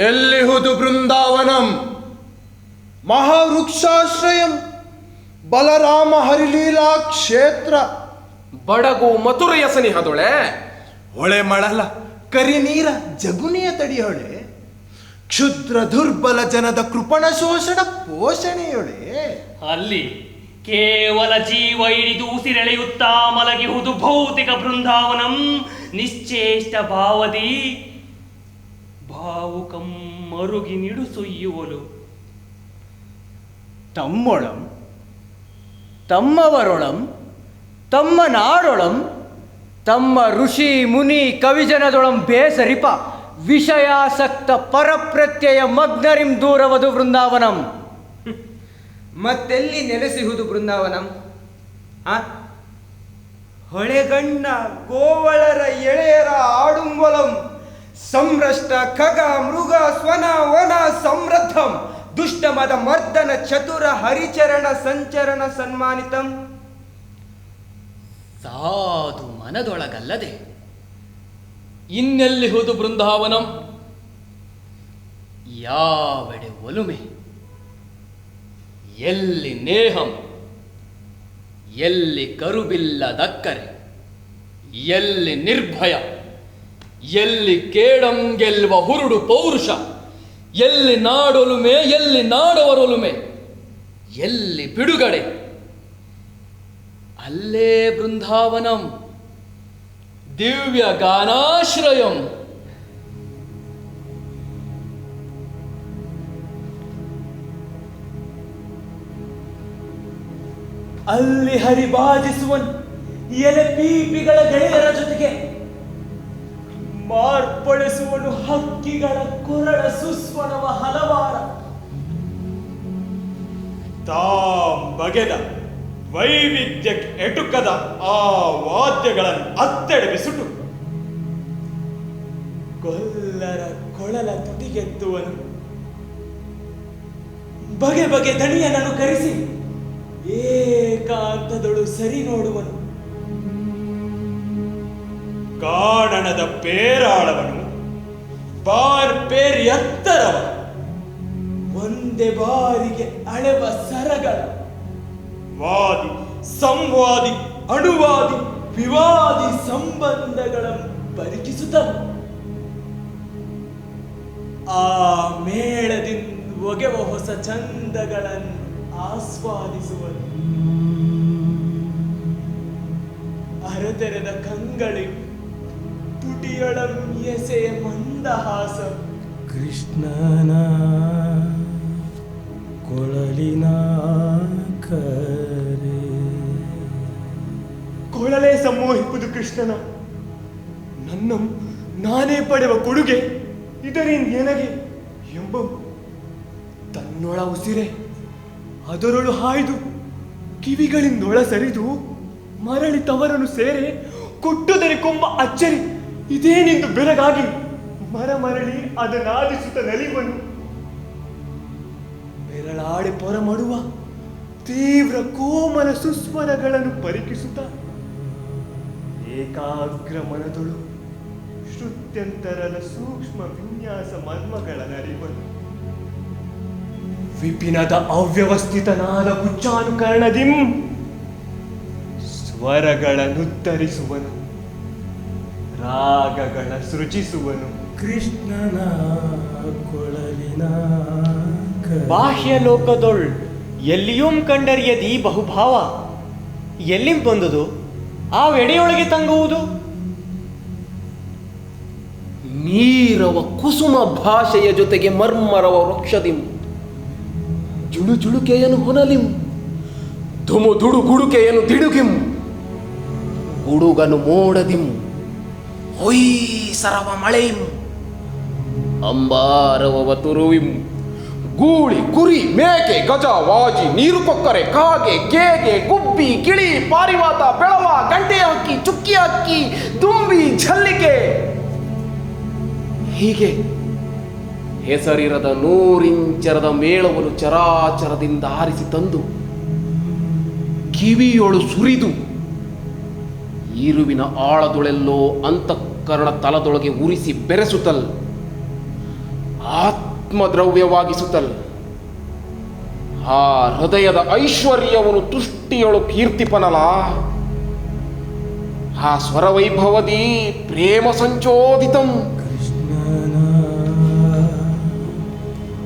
ಎಲ್ಲಿಹುದು ಬೃಂದಾವನಂ ಮಹಾವೃಕ್ಷಾಶ್ರಯಂ ಬಲರಾಮ ಹರಿಲೀಲಾ ಕ್ಷೇತ್ರ. ಬಡಗು ಮಥುರೆಯ ಸನಿಹದೊಳೆ ಹೊಳೆ ಮಳಲ ಕರಿನೀರ ಜಗುನಿಯ ತಡಿಯೊಳೆ ಕ್ಷುದ್ರ ದುರ್ಬಲ ಜನದ ಕೃಪಣ ಶೋಷಣ ಪೋಷಣೆಯೊಳೆ. ಅಲ್ಲಿ ಕೇವಲ ಜೀವ ಹಿಡಿದು ಉಸಿರೆಳೆಯುತ್ತಾ ಮಲಗಿಹುದು ಭೌತಿಕ ಬೃಂದಾವನಂ ನಿಶ್ಚೇಷ್ಟ ಭಾವದಿ ಭಾವುಕಂ ಮರುಗಿ ನಿಡುಸೊಯ್ಯುವಲು. ತಮ್ಮೊಳಂ ತಮ್ಮವರೊಳಂ ತಮ್ಮ ನಾಡೊಳಂ ತಮ್ಮ ಋಷಿ ಮುನಿ ಕವಿಜನದೊಳಂ ಬೇಸರಿಪ ವಿಷಯಾಸಕ್ತ ಪರಪ್ರತ್ಯಯ ಮಗ್ನರಿಂ ದೂರವದು ಬೃಂದಾವನಂ. ಮತ್ತೆಲ್ಲಿ ನೆಲೆಸಿಹುದು ಬೃಂದಾವನಂ? ಹೊಳೆಗಣ್ಣ ಗೋವಳರ ಎಳೆಯರ ಆಡುಂಬಲಂ ಸಂರಷ್ಟ ಖಗ ಮೃಗ ಸ್ವನ ವನ ಸಮೃದ್ಧಂ ದುಷ್ಟಮದ ಮರ್ದನ ಚತುರ ಹರಿಚರಣ ಸಂಚರಣ ಸನ್ಮಾನಿತಂ. ಸಾಧು ಮನದೊಳಗಲ್ಲದೆ ಇನ್ನೆಲ್ಲಿಹುದು ಬೃಂದಾವನಂ? ಯಾವೆಡೆ ಒಲುಮೆ, ಎಲ್ಲಿ ನೇಹಂ, ಎಲ್ಲಿ ಕರುಬಿಲ್ಲದಕ್ಕರೆ, ಎಲ್ಲಿ ನಿರ್ಭಯ, ಎಲ್ಲಿ ಕೇಡಂ ಗೆಲ್ಲುವ ಹುರುಡು ಪೌರುಷ, ಎಲ್ಲಿ ನಾಡೊಲುಮೆ, ಎಲ್ಲಿ ನಾಡವರೊಲುಮೆ, ಎಲ್ಲಿ ಬಿಡುಗಡೆ, ಅಲ್ಲೇ ಬೃಂದಾವನಂ ದಿವ್ಯ ಗಾನಾಶ್ರಯಂ. ಅಲ್ಲಿ ಹರಿಬಾಜಿಸುವನು ಎಲೆ ಪೀಪಿಗಳ ಗೆಳೆಯರ ಜೊತೆಗೆ ಮಾರ್ಪಡಿಸುವನು ಹಕ್ಕಿಗಳ ಕೊರಳ ಸುಸ್ವನವ ಹಲವಾರ. ಬಗೆದ ವೈವಿಧ್ಯಕ್ಕೆ ಎಟುಕದ ಆ ವಾದ್ಯಗಳನ್ನು ಅತ್ತೆಡವಿಸುಟು ಕೊಲ್ಲರ ಕೊಳಲ ತುಟಿಗೆತ್ತುವನು. ಬಗೆ ಬಗೆ ದಣಿಯನನ್ನು ಕರೆಸಿ ಏಕಾಂತದೊಳು ಸರಿ ನೋಡುವನು. ಕಾಣಣದ ಪೇರಾಳವನು ಬಾರ್ಪೇರಿ ಎತ್ತರವ ಒಂದೇ ಬಾರಿಗೆ ಅಳೆವ ಸರಗಳ ವಾದಿ ಸಂವಾದಿ ಅಣುವಾದಿ ವಿವಾದಿ ಸಂಬಂಧಗಳನ್ನು ಪರಿಕಿಸುತ್ತನು. ಆ ಮೇಳದಿಂದ ಒಗೆವ ಹೊಸ ಚಂದಗಳನ್ನು ಆಸ್ವಾದಿಸುವನು. ಅರೆತೆರೆದ ಕಂಗಳಿ ತುಟಿಯೊಳಂ ಎಸೆಯ ಮಂದಹಾಸ. ಕೃಷ್ಣನ ಕೊಳಲಿನ ಕರೆ ಕೊಳಲೇ ಸಮೋಹಿಪುದು ಕೃಷ್ಣನ ನನ್ನ ನಾನೇ ಪಡೆವ ಕೊಡುಗೆ ಇದರಿಂದ ನನಗೆ ಎಂಬ ತನ್ನೊಳ ಉಸಿರೆ ಅದರೊಳು ಹಾಯ್ದು ಕಿವಿಗಳಿಂದೊಳ ಸರಿದು ಮರಳಿ ತವರನ್ನು ಸೇರೆ ಕೊಟ್ಟುದರೆ ಕೊಂಬ ಅಚ್ಚರಿ ಇದೇನೆಂದು ಬೆರಗಾಗಿ ಮರಳಿ ಅದನ್ನಾದಿಸುತ್ತ ನಲಿವನು. ಬೆರಳಾಡಿ ಪೊರಮಡುವ ತೀವ್ರ ಕೋಮಲ ಸುಸ್ವರಗಳನ್ನು ಪರಿಕಿಸುತ್ತ ಏಕಾಗ್ರ ಮನದೊಳು ಶ್ರುತ್ಯಂತರದ ಸೂಕ್ಷ್ಮ ವಿನ್ಯಾಸ ಮರ್ಮಗಳ ನರಿವನು. ವಿಪಿನದ ಅವ್ಯವಸ್ಥಿತನಾದ ಉಚ್ಚಾನುಕರಣದಿಂ ಸ್ವರಗಳನ್ನುತ್ತರಿಸುವನು, ರಾಗಗಳ ಸೃಜಿಸುವನು. ಕೃಷ್ಣನ ಕೊಳಲಿನ ಬಾಹ್ಯ ಲೋಕದೊಳ್ ಎಲ್ಲಿಯೂಂ ಕಂಡರಿಯದಿ ಬಹುಭಾವ ಎಲ್ಲಿಂ ಬಂದುದು ಆ ವೆಡೆಯೊಳಗೆ ತಂಗುವುದು. ನೀರವ ಕುಸುಮ ಭಾಷೆಯ ಜೊತೆಗೆ ಮರ್ಮರವ ವೃಕ್ಷದಿಂ ಜುಳು ಜುಳುಕೆಯನ್ನು ಹೊನಲಿಂ ಧುಮು ದುಡು ಗುಡುಕೆಯನ್ನು ದಿಡುಗಿಂ ಗುಡುಗನು ಮೋಡದಿಂ ಹೊಯ್ಸರವ ಮಳೆಯಿಂ ಅಂಬಾರವ ತುರುವಿಂ ಗೂಳಿ ಕುರಿ ಮೇಕೆ ಗಜ ವಾಜಿ ನೀರು ಕೊಕ್ಕರೆ ಕಾಗೆ ಕೇಗೆ ಗುಬ್ಬಿ ಗಿಳಿ ಪಾರಿವಾತ ಬೆಳವ ಗಂಟೆ ಹಕ್ಕಿ ಚುಕ್ಕಿ ಹಕ್ಕಿ ದುಂಬಿ ಝಲ್ಲಿಕೆ ಹೀಗೆ ಹೆಸರಿರದ ನೂರಿಂಚರದ ಮೇಳವನ್ನು ಚರಾಚರದಿಂದ ಆರಿಸಿ ತಂದು ಕಿವಿಯೊಳು ಸುರಿದು ಈರುವಿನ ಆಳದೊಳೆಲ್ಲೋ ಅಂತಃಕರಣ ತಲದೊಳಗೆ ಉರಿಸಿ ಬೆರೆಸುತ್ತಲ್ ಆತ್ಮದ್ರವ್ಯವಾಗಿಸುತ್ತಲ್ ಆ ಹೃದಯದ ಐಶ್ವರ್ಯವನ್ನು ತುಷ್ಟಿಯೊಳು ಕೀರ್ತಿಪನಲ ಆ ಸ್ವರವೈಭವದಿ ಪ್ರೇಮ ಸಂಚೋದಿತಂ ಕೃಷ್ಣನ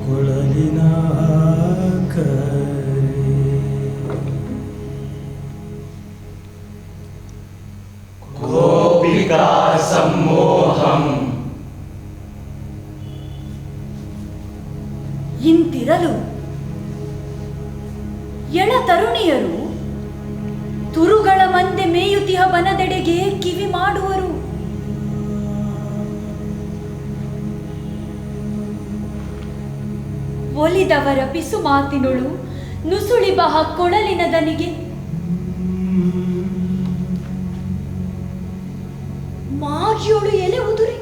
ಕೊಳಲಿನ ಗೋಪಿಕಾ ಸಮ್ಮೋಹಂ. ಇಂತಿರಲು ಎಳ ತರುಣಿಯರು ತುರುಗಳ ಮಂದೆ ಮೇಯುತಿಹ ಬನದೆಡೆಗೆ ಕಿವಿ ಮಾಡುವರು. ಒಲಿದವರ ಪಿಸು ಮಾತಿನೊಳು ನುಸುಳಿ ಬಹ ಕೊಳಲಿನ ದನಿಗೆ ಮಾಗಿಯೋಳು ಎಲೆ ಉದುರಿ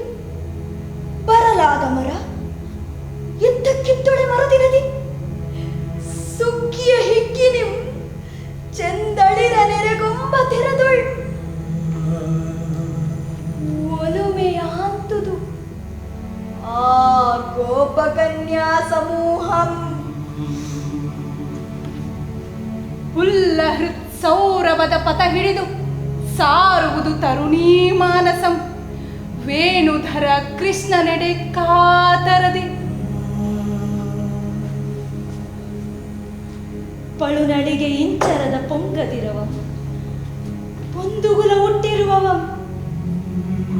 ಬರಲಾದ ಮರ ಎದ್ದಕ್ಕಿತ್ತೊಳೆ ಮರದಿನದಿ ಸುಗ್ಗಿಯ ಹಿಗ್ಗಿನಿಂ ಚೆಂದಳಿರ ನೆರೆಗೊಂಬ ತೆರೆದೊಳ್ ಒಲುಮೆಯ ಹಂತುದು ಆ ಗೋಪಕನ್ಯಾ ಸಮೂಹಂ. ಹುಲ್ಲ ಹೃತ್ಸೌರವದ ಪಥ ಹಿಡಿದು ಸಾರುವುದು ತರುಣೀ ಮಾನಸಂ. ವೇಣುಧರ ಕೃಷ್ಣನೆಡೆ ಕಾತರದೆ ಪಳುನಡಿಗೆ ಇಂಚರದ ಪೊಂಗದಿರವಂ ಪೊಂದುಗುಲ ಹುಟ್ಟಿರುವವಂ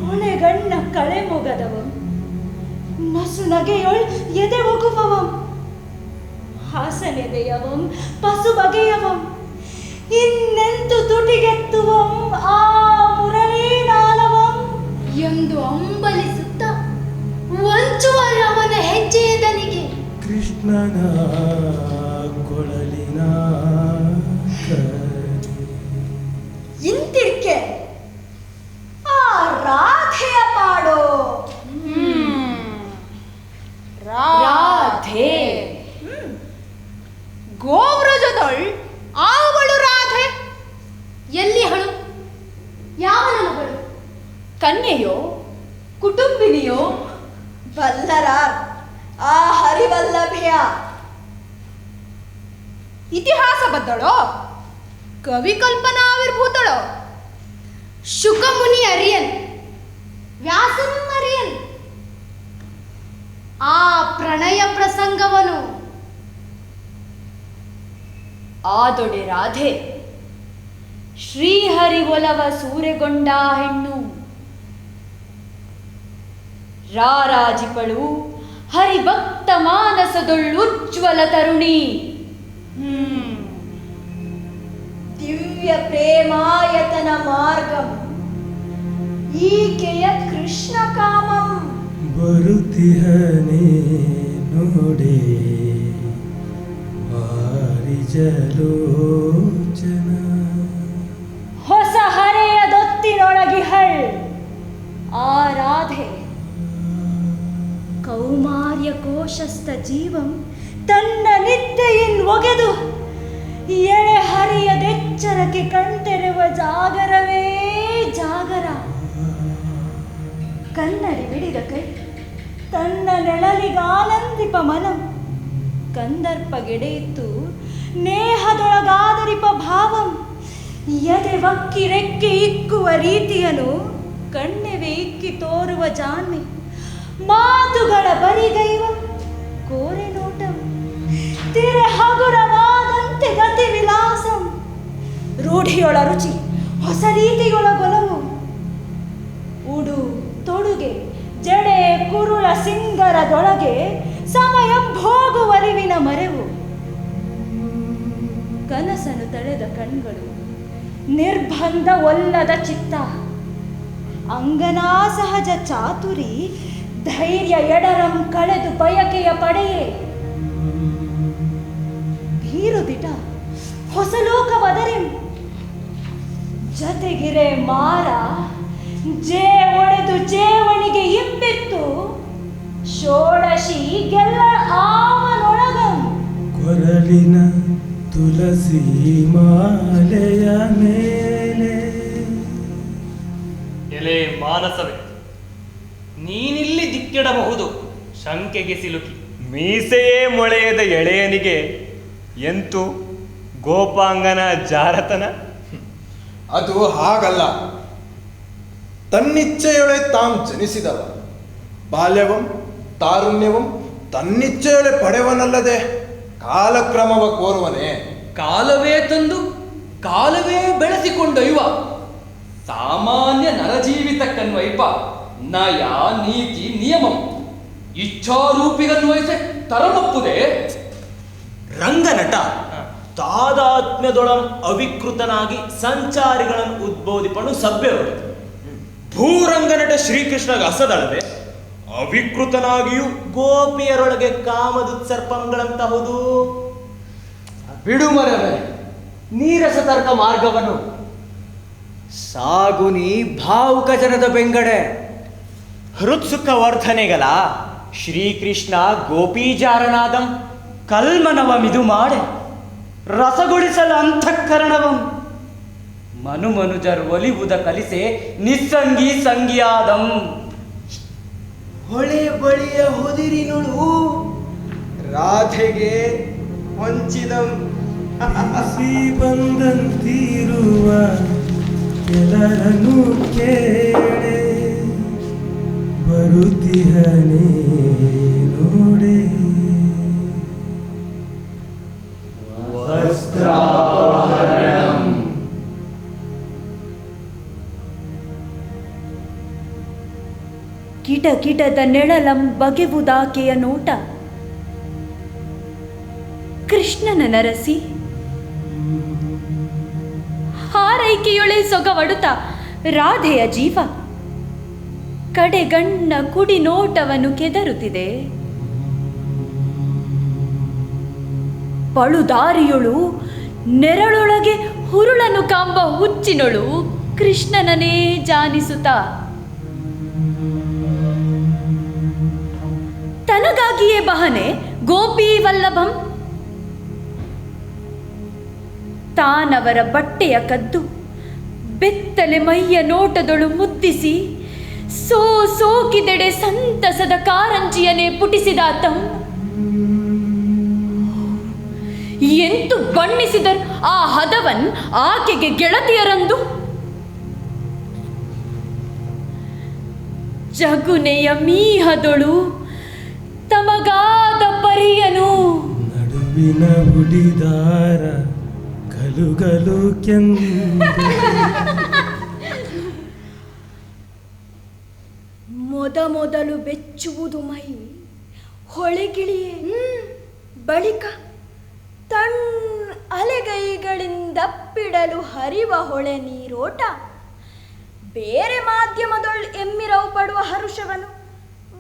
ಹೊಣೆಗಣ್ಣ ಕಳೆ ಮೊಗದವಂ ನಸು ನಗೆಯೊಳ್ ಎದೆ ಒಗುವವಂ ಹಾಸನೆದೆಯವಂ ಪಸು ಬಗೆಯವಂ ಇನ್ನೆಂತು ತುಟಿಗೆತ್ತುವಂ ಆ ಮುರಳೀ ನಾಲವಂ ಎಂದು ಅಂಬಲಿಸುತ್ತ ವಂಚುವಲ್ಲವನ ಹೆಜ್ಜೆಯದನಿಗೆ ಕೃಷ್ಣನ ಕೊಳಲಿನ ಇಂತಿರ್ಕೆ ಆ ರಾಧೆಯ ಪಾಡೋ. ರಾಧೆ ಗೋವ್ರಜದೊಳ್ ಅವಳು ರಾಧೆ. ಎಲ್ಲಿ ಹಳು ಯಾವನಗಳು? ಕನ್ಯೆಯೋ ಕುಟುಂಬಿನಿಯೋ ಬಲ್ಲರಾರ್ ಆ ಹರಿವಲ್ಲಭೆಯ. ಇತಿಹಾಸ ಬದ್ದಳೋ ಕವಿ ಕಲ್ಪನಾವಿರ್ಭೂತಳೋ? ಶುಕಮುನಿ ಅರಿಯನ್, ವ್ಯಾಸನು ಅರಿಯನ್. ಆ ಪ್ರಣಯ ಪ್ರಸಂಗವನು ಆದೊಡೆ ರಾಧೆ ಶ್ರೀಹರಿ ಒಲವ ಸೂರೆಗೊಂಡ ಹೆಣ್ಣು. ರಾರಾಜಿಪಳು ಹರಿಭಕ್ತ ಮಾನಸದೊಳ್ಳುಜ್ವಲ ತರುಣಿ. ದಿವ್ಯ ಪ್ರೇಮಾಯತನ ಮಾರ್ಗಂ ಈಕೆಯ ಕೃಷ್ಣ ಕಾಮಂ. ಬರುತ್ತಿಹನೆ ನೋಡೆ ಜಲೋಚನ. ಹೊಸ ಹರೆಯ ದೊತ್ತಿನೊಳಗಿಹಳ್ ಆ ರಾಧೆ ಕೌಮಾರ್ಯ ಕೋಶಸ್ಥ ಜೀವಂ ತನ್ನ ನಿದ್ದೆಯಿನ್ ಒಗೆದು ಎಳೆ ಹರಿಯದೆಚ್ಚರಕ್ಕೆ ಕಣ್ತೆರೆವ ಜಾಗರವೇ ಜಾಗರ. ಕನ್ನಡಿ ಬಿಡಿದ ಕೈ ತನ್ನ ನೆಳಲಿಗಾನಂದಿಪ ಮನಂ ಕಂದರ್ಪ ಗೆಡೆಯಿತ್ತು ನೇಹದೊಳಗಾದರಿಪ ಭಾವಂ. ಎದೆ ವಕ್ಕಿ ರೆಕ್ಕೆ ಇಕ್ಕುವ ರೀತಿಯನು ಕಣ್ಣೆವೆ ಇಕ್ಕಿ ತೋರುವ ಜಾಣ್ಮೆ. ಮಾತುಗಳ ಬರಿಗೈವ ಕೋರೆ ನೋಟಂ ತಿರೆ ಹಗುರವಾದಂತೆ ಗತಿ ವಿಲಾಸಂ. ರೂಢಿಯೊಳ ರುಚಿ ಹೊಸ ರೀತಿಯೊಳಗೊಲವು. ಉಡು ತೊಡುಗೆ ಜಡೆ ಕುರುಳ ಸಿಂಗರದೊಳಗೆ ಸಮಯಂ ಭೋಗುವರಿವಿನ ಮರೆವು. ಕನಸನು ತಳೆದ ಕಣ್ಗಳು ನಿರ್ಬಂಧ ಒಲ್ಲದ ಚಿತ್ತ. ಅಂಗನಾ ಸಹಜ ಚಾತುರಿ ಧೈರ್ಯ ಎಡರಂ ಕಳೆದು ಬಯಕೆಯ ಪಡೆಯೇ. ಬೀರುದಿಟ ಹೊಸ ಲೋಕ ಬದರಿಂ ಜತೆಗಿರೆ ಮಾರ ಜೇ ಒಡೆದು ಜೇವಣಿಗೆ ಇಂಬಿತ್ತು. ಷೋಡಶಿ ಗೆಲ್ಲ ಆವನೊಳಗಂ ಕೊರಳಿನ ತುಳಸಿ ಮಾಲೆಯ ಮೇಲೆ. ಎಲೆ ಮಾನಸವೇ, ನೀನಿಲ್ಲಿ ದಿಕ್ಕೆಡಬಹುದು ಶಂಕೆಗೆ ಸಿಲುಕಿ. ಮೀಸೆಯೇ ಮೊಳೆಯದ ಎಳೆಯನಿಗೆ ಎಂತು ಗೋಪಾಂಗನ ಜಾರತನ? ಅದು ಹಾಗಲ್ಲ. ತನ್ನಿಚ್ಛೆಯೊಳೆ ತಾಂ ಜನಿಸಿದವ. ಬಾಲ್ಯವಂ ತಾರುಣ್ಯವಂ ತನ್ನಿಚ್ಛೆಯೊಳೆ ಪಡೆವನಲ್ಲದೆ ಕಾಲಕ್ರಮವ ಕೋರುವನೇ. ಕಾಲವೇ ತಂದು ಕಾಲವೇ ಬೆಳೆಸಿಕೊಂಡೊಯ್ಯುವ ಸಾಮಾನ್ಯ ನರಜೀವಿತಕ್ಕನ್ವಯಿಪ ನಯ ನೀತಿ ನಿಯಮಂ ಇಚ್ಛಾರೂಪಿಗನ್ವಯಿಸೆ ತರಮಪ್ಪುದೇ. ರಂಗನಟ ತಾದಾತ್ಮ್ಯದೊಳಂ ಅವಿಕೃತನಾಗಿ ಸಂಚಾರಿಗಳನ್ನು ಉದ್ಬೋಧಿಪಣು ಸಭ್ಯವರು. ಭೂರಂಗನಟ ಶ್ರೀಕೃಷ್ಣಗ ಅಸದಳವೆ ಅವಿಕೃತನಾಗಿಯೂ ಗೋಪಿಯರೊಳಗೆ ಕಾಮದುತ್ಸರ್ಪಂಗಳಂತಹುದು. ಬಿಡು ಮರವೇ ನೀರಸ ತರ್ಕ ಮಾರ್ಗವನ್ನು. ಸಾಗು ನೀ ಭಾವುಕ ಜನದ ಬೆಂಗಡೆ. ಹೃತ್ಸುಖ ವರ್ಧನೆಗಲ ಶ್ರೀಕೃಷ್ಣ ಗೋಪೀಜಾರನಾದಂ ಕಲ್ಮನವಮಿದು ಮಾಡೆ ರಸಗೊಳಿಸಲು ಅಂತಃಕರಣವಂ ಮನುಜರು ಒಲಿವುದ ಕಲಿಸೆ ನಿಸ್ಸಂಗಿ ಸಂಗಿಯಾದಂ. ಹೊಳೆ ಬಳಿಯ ಹೊದಿರಿನುಳು ರಾಧೆಗೆ ಹೊಂಚಿದಂ. ಬಂದಂತಿರುವ ಎಲ್ಲರನ್ನು ಕೇಳೆ ಬರುತ್ತಿಹನೇ ನೋಡೆ. ಕಿಟ ಕಿಟದ ನೆಳಲಂ ಬಗೆವುದಾಕೆಯ ನೋಟ. ಕೃಷ್ಣನ ನರಸಿ ಹಾರೈಕೆಯೊಳೆ ಸೊಗವಡುತ್ತ ರಾಧೆಯ ಜೀವ ಕಡೆಗಣ್ಣ ಕುಡಿ ನೋಟವನ್ನು ಕೆದರುತ್ತಿದೆ. ಪಳುದಾರಿಯೊಳು ನೆರಳೊಳಗೆ ಹುರುಳನು ಕಾಂಬ ಹುಚ್ಚಿನೊಳು ಕೃಷ್ಣನನೇ ಜಾನಿಸುತ್ತ ತನಗಾಗಿಯೇ ಬಹನೆ ಗೋಪೀ ವಲ್ಲಭಂ. ತಾನವರ ಬಟ್ಟೆಯ ಕದ್ದು ಬೆತ್ತಲೆ ಮೈಯ ನೋಟದೊಳು ಮುದ್ದಿಸಿ ಸೋಕಿದೆಡೆ ಸಂತಸದ ಕಾರಂಜಿಯನ್ನೇ ಪುಟಿಸಿದಾತಂ. ಎಂತು ಬಣ್ಣಿಸಿದರು ಆ ಹದವನ್ ಆಕೆಗೆ ಗೆಳತಿಯರಂದು. ಜಗುನೆಯ ಮೀಹದೊಳು ತಮಗಾದ ಪರಿಯನು ನಡುವಿನ ಹುಡಿದಾರ ಗಲುಗಲು ಕೆಂದು ಮೊದಲು ಬೆಚ್ಚುವುದು ಮೈ ಹೊಳೆಗಿಳಿಯೇ. ಬಳಿಕ ಅಲೆಗೈಗಳಿಂದಪ್ಪಿಡಲು ಹರಿವ ಹೊಳೆ ನೀರೋಟ. ಬೇರೆ ಮಾಧ್ಯಮದೊಳ್ ಎಮ್ಮಿರವು ಪಡುವ ಹರುಷವನ್ನು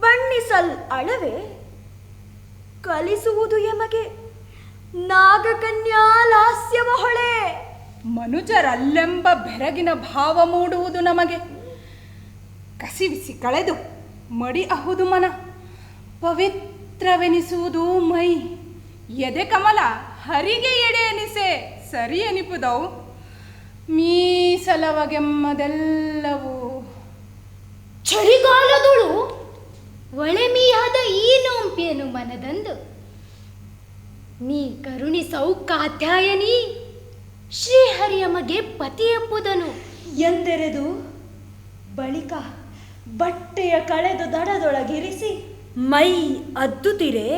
ಬಣ್ಣಿಸಲ್ ಅಳವೆ. ಕಲಿಸುವುದು ಎಮಗೆ ನಾಗಕನ್ಯಾ ಲಾಸ್ಯವ ಹೊಳೆ. ಮನುಜರಲ್ಲೆಂಬ ಬೆರಗಿನ ಭಾವ ಮೂಡುವುದು ನಮಗೆ. ಕಸಿವಿಸಿ ಕಳೆದು ಮಡಿ ಅಹುದು ಮನ. ಪವಿತ್ರವೆನಿಸುವುದು ಮೈ. ಎದೆ ಕಮಲ ಹರಿಗೆ ಎಡೆ ಎನಿಸೆ ಸರಿ ಎನಿಪುದವು. ಮೀಸಲವಗೆಮ್ಮದೆಲ್ಲವೂ ಚಳಿಗಾಲದೊಳು ಒಳೆ ಮೀಯಾದ ಈ ನೋಂಪಿಯನು ಮನದಂದು ನೀ ಕರುಣಿಸೌ ಕಾತ್ಯಾಯನಿ ಶ್ರೀಹರಿಯಮಗೆ ಪತಿಯಪ್ಪುದನು ಎಂದೆರೆದು ಬಳಿಕ ಬಟ್ಟೆಯ ಕಳೆದು ದಡದೊಳಗಿರಿಸಿ ಮೈ ಅದ್ದುತ್ತಿರೆ.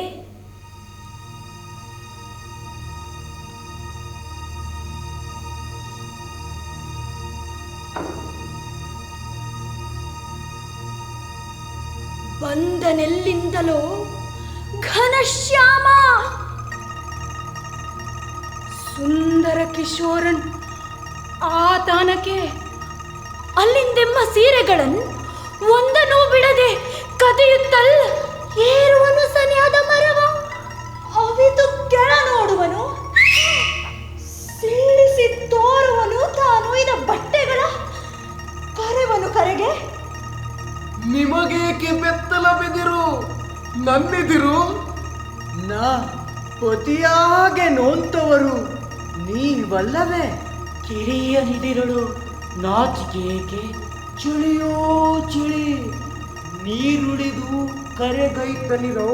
ಬಂದನೆಲ್ಲಿಂದಲೋ ಘನಶ್ಯಾಮ ಸುಂದರ ಕಿಶೋರನ್ ಆತಾನಕ್ಕೆ ಅಲ್ಲಿಂದೆಮ್ಮ ಸೀರೆಗಳನ್ನು ಒಂದನ್ನೂ ಬಿಡದೆ ಕದಿಯುತ್ತಲ್ಲ ಏರುವನು ಸನಿಯಾದ ಮರವ ಅವಿದು ಕೆಳ ನೋಡುವನು. ಸೀಳಿಸಿ ತೋರುವನು ತಾನು ಇದ ಬಟ್ಟೆಗಳ ಕರೆವನು ಕರೆಗೆ. ನಿಮಗೇಕೆ ಬೆತ್ತಲ ಬೆದಿರು ನನ್ನೆದಿರು? ನಾ ಪತಿಯಾಗೆ ನೋಂತವರು ನೀವಲ್ಲವೇ? ಕಿರಿಯ ನಿದಿರಳು ನಾಚಿಕೆಯೇಕೆ? ಚಳಿಯೋ ಚಳಿ ನೀರುಳಿದು ಕರೆಗೈತಲಿರೋ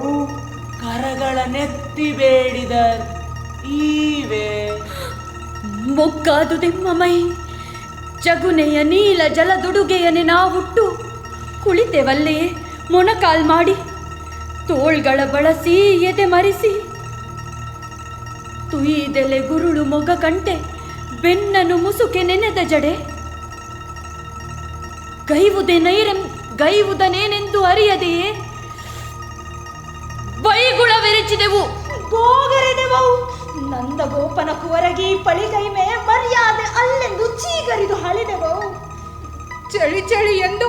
ಕರಗಳ ನೆತ್ತಿ ಬೇಡಿದರ್ ಈವೆ. ಮೊಗ್ಗಾದುದೆಮ್ಮ ಮೈ ಜಗುನೆಯ ನೀಲ ಜಲದುಡುಗೆಯನೆ ನಾವುಟ್ಟು ಕುಳಿತೆವಲ್ಲೇ ಮೊಣಕಾಲ್ ಮಾಡಿ ತೋಳ್ಗಳ ಬಳಸಿ ಎದೆ ಮರಿಸಿ ತುಯಿದೆಲೆ ಗುರುಳು ಮೊಗ ಕಂಟೆ ಬೆನ್ನನು ಮುಸುಕೆ ನೆನೆದ ಜಡೆ ಗೈವುದನೇನೆಂದು ಅರಿಯದೆಯೇ ಬೈಗುಳವೆರಚಿದೆವು ಗೋಗರೆದೆವು. ನಂದ ಗೋಪನ ಕುವರಗಿ ಪಳಿಗೈಮೆ ಮರ್ಯಾದೆ ಅಲ್ಲೆಂದು ಚೀಗರಿದು ಹಳಿದೆವು. ಚಳಿ ಚಳಿ ಎಂದು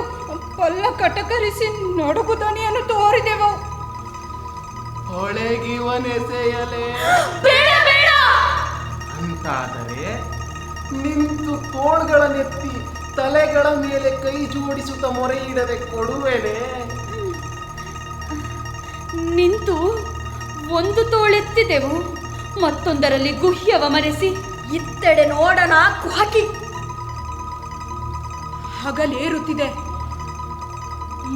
ಪಲ್ಲ ಕಟಕರಿಸಿ ನಡುಗು ಧ್ವನಿಯನ್ನು ತೋರಿದೆವು. ಹೊಳೆಗಿವನೆಸೆಯಲೇ ಬೇಡ ಬೇಡ ಅಂತಾದರೆ ನಿಂತು ತೋಳ್ಗಳನ್ನೆತ್ತಿ ತಲೆಗಳ ಮೇಲೆ ಕೈ ಜೋಡಿಸುತ್ತ ಮೊರೆಯಿಡದೆ ಕೊಡುವೆನೆ. ನಿಂತು ಒಂದು ತೋಳೆತ್ತಿದೆವು, ಮತ್ತೊಂದರಲ್ಲಿ ಗುಹ್ಯವ ಮರೆಸಿ ಇತ್ತೆಡೆ ನೋಡಣ ಕುಹಕಿ. ಹಗಲೇರುತ್ತಿದೆ,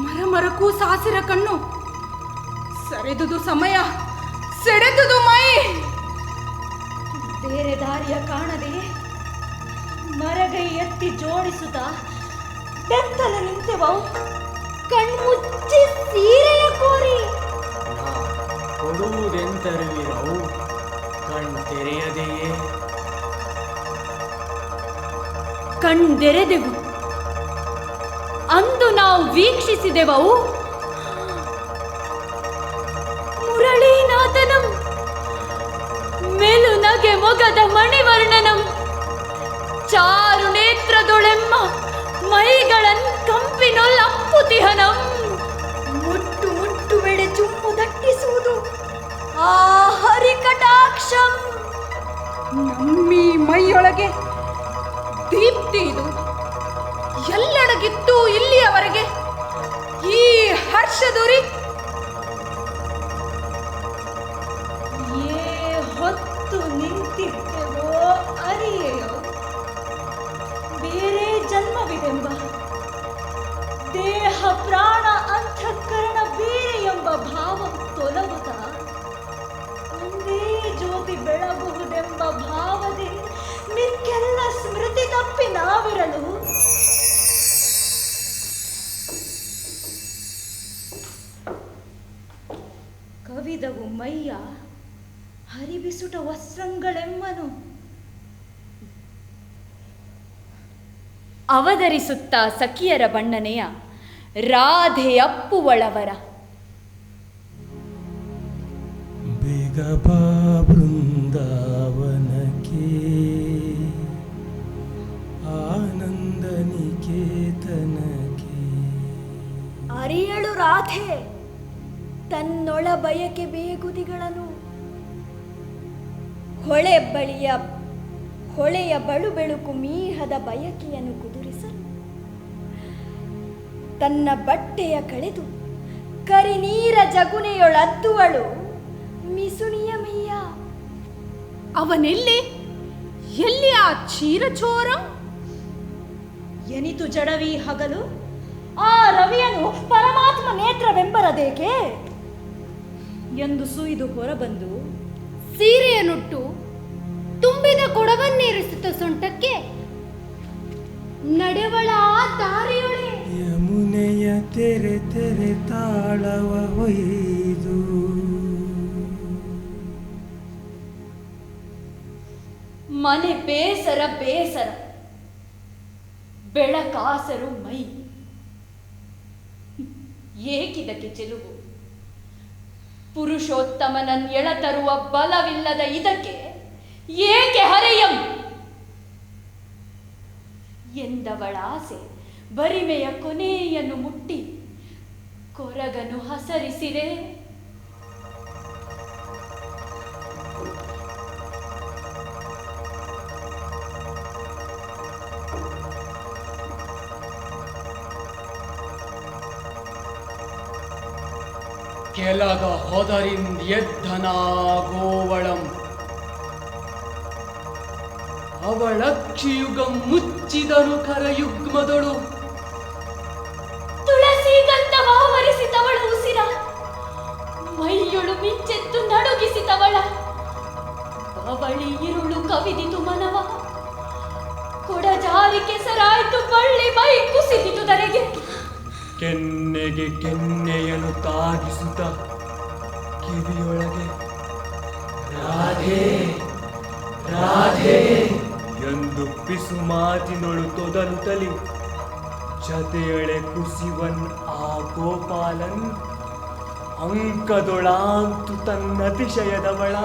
ಮರಮರಕ್ಕೂ ಸಾಸಿರ ಕಣ್ಣು. ಸರಿದುದು ಸಮಯ, ಸೆಡೆದುದು ಮೈ. ಬೇರೆ ದಾರಿಯ ಕಾಣದೆ ಮರಗೈ ಎತ್ತಿ ಜೋಡಿಸುತ್ತ ಬೆತ್ತಲು ನಿಂತೆವು. ಕಣ್ಮುಚ್ಚಿ ಸೀರೆಯ ಕೋರಿ ಕೊಡುವುದೆಂತರುವಿರವು ಕಣ್ತೆರೆಯದೆಯೇ. ಕಣ್ದೆರೆದೆವು, ಅಂದು ನಾವು ವೀಕ್ಷಿಸಿದೆವು ಮುರಳೀನಾಥನಂ ಮೆಲು ನಗೆ ಮೊಗದ ಮಣಿವರ್ಣನಂ ಚಾರು ನೇತ್ರದೊಳೆಮ್ಮ ಮೈಗಳನ್ ಕಂಪಿನೊಲ್ಲಪ್ಪುತಿಹನಂ ಮುಟ್ಟು ಮುಟ್ಟುವೆಡೆ ಚುಮ್ಮು ದಟ್ಟಿಸುವುದು ಆ ಹರಿಕಟಾಕ್ಷಂ. ನಮ್ಮಿ ಮೈಯೊಳಗೆ ದೀಪ್ತಿ ಇದು ಎಲ್ಲೆಡಗಿತ್ತು ಇಲ್ಲಿಯವರೆಗೆ ಈ ಹರ್ಷದುರಿ. ಏ ಹೊತ್ತು ನಿಂತಿದ್ದೆವೋ ಅರಿಯೆಯೋ ಬೇರೆ ಜನ್ಮವಿದೆಂಬ ದೇಹ ಪ್ರಾಣ ಅಂತಃಕರಣ ಬೇರೆ ಎಂಬ ಭಾವ ತೊಲಗುತ್ತ ಒಂದೇ ಜ್ಯೋತಿ ಬೆಳಗುವುದೆಂಬ ಭಾವದಿಂದ ಮಿಕ್ಕೆಲ್ಲ ಸ್ಮೃತಿ ತಪ್ಪಿ ನಾವಿರಲು ಕವಿದವು ಮೈಯ ಹರಿಬಿಸುಟ ವಸ್ತ್ರಗಳೆಮ್ಮನು ಅವತರಿಸುತ್ತ ಸಖಿಯರ ಬಣ್ಣನೆಯ ರಾಧೆ ಅಪ್ಪುವಳವರ. ಬೇಗ ಬಾ ಬೃಂದಾವನಕ್ಕೆ ಆನಂದ ನಿಕೇತನಕ್ಕೆ. ಅರಿಯಳು ರಾಧೆ ತನ್ನೊಳ ಬಯಕೆ ಬೇಗುದಿಗಳನ್ನು ಹೊಳೆಯ ಬಳು ಬೆಳುಕು ಮೀಹದ ಬಯಕೆಯನ್ನು ಕುದುರಿಸಲು ತನ್ನ ಬಟ್ಟೆಯ ಕಳೆದು ಕರಿನೀರ ಜಗುನೆಯೊಳದ್ದುವಳು ಮಿಸುಣಿಯ ಮೈಯ. ಅವನೆಲ್ಲಿ ಎಲ್ಲಿ ಆ ಚೀರಚೋರ ಎನಿತು ಜಡವಿ ಹಗಲು ಆ ರವಿಯನು ಪರಮಾತ್ಮ ನೇತ್ರವೆಂಬರದೇಕೆ ಎಂದು ಸುಯ್ದು ಹೊರಬಂದು ಸೀರೆಯನ್ನುಟ್ಟು ತುಂಬಿದ ಕೊಡವನ್ನೇರಿಸುತ್ತ ಸೊಂಟಕ್ಕೆ ನಡೆವಳ ಆ ದಾರಿಯೊಳೆ ಯಮುನೆಯ ತೆರೆ ತೆರೆ ತಾಳವ ಒಯ್ದು ಮನೆ ಬೇಸರ ಬೇಸರ ಬೆಳಕಾಸರು ಮೈ ಏಕಿದಕ್ಕೆ ಚೆಲುವು ಪುರುಷೋತ್ತಮನನ್ ಎಳತರುವ ಬಲವಿಲ್ಲದ ಇದಕ್ಕೆ ಏಕೆ ಹರೆಯಂ ಎಂದವಳ ಆಸೆ ಬರಿಮೆಯ ಕೊನೆಯನ್ನು ಮುಟ್ಟಿ ಕೊರಗನು ಹಸರಿಸಿದೆ. ಕೆಳಗ ಹೊದರಿಂದ ಎದ್ದನಾಗೋವಳಂ ಅವಳಕ್ಷಿಯುಗಂ ಮುಚ್ಚಿದನು ಕರಯುಗ್ಮದಳು ತುಳಸಿ ಗಂಧವಾವರಿಸಿದವಳು ಉಸಿರ ಮೈಯೊಳು ಮಿಂಚೆ ಎನಿಸಿತವಳ ಅವಳಿ ಇರುಳು ಕವಿದಿತು ಮನವ ಕೊಡಜಾರಿ ಕೆಸರಾಯ್ತು ಬಳ್ಳಿ ಮೈ ಕುಸಿದಿತು ಧರೆಗೆ ಕೆನ್ನೆಗೆ ಕೆನ್ನೆಯನ್ನು ತಾಗಿಸುತ್ತ ಕಿವಿಯೊಳಗೆ ರಾಧೆ ರಾಧೆ ಎಂದು ಪಿಸು ಮಾತಿನೊಳು ತೊದಲುತ್ತಲಿ ಜತೆಯೊಳೆ ಕುಸಿವನ್ ಆ ಗೋಪಾಲನ್ ಅಂಕದೊಳಾಂತು ತನ್ನತಿಶಯದವಳ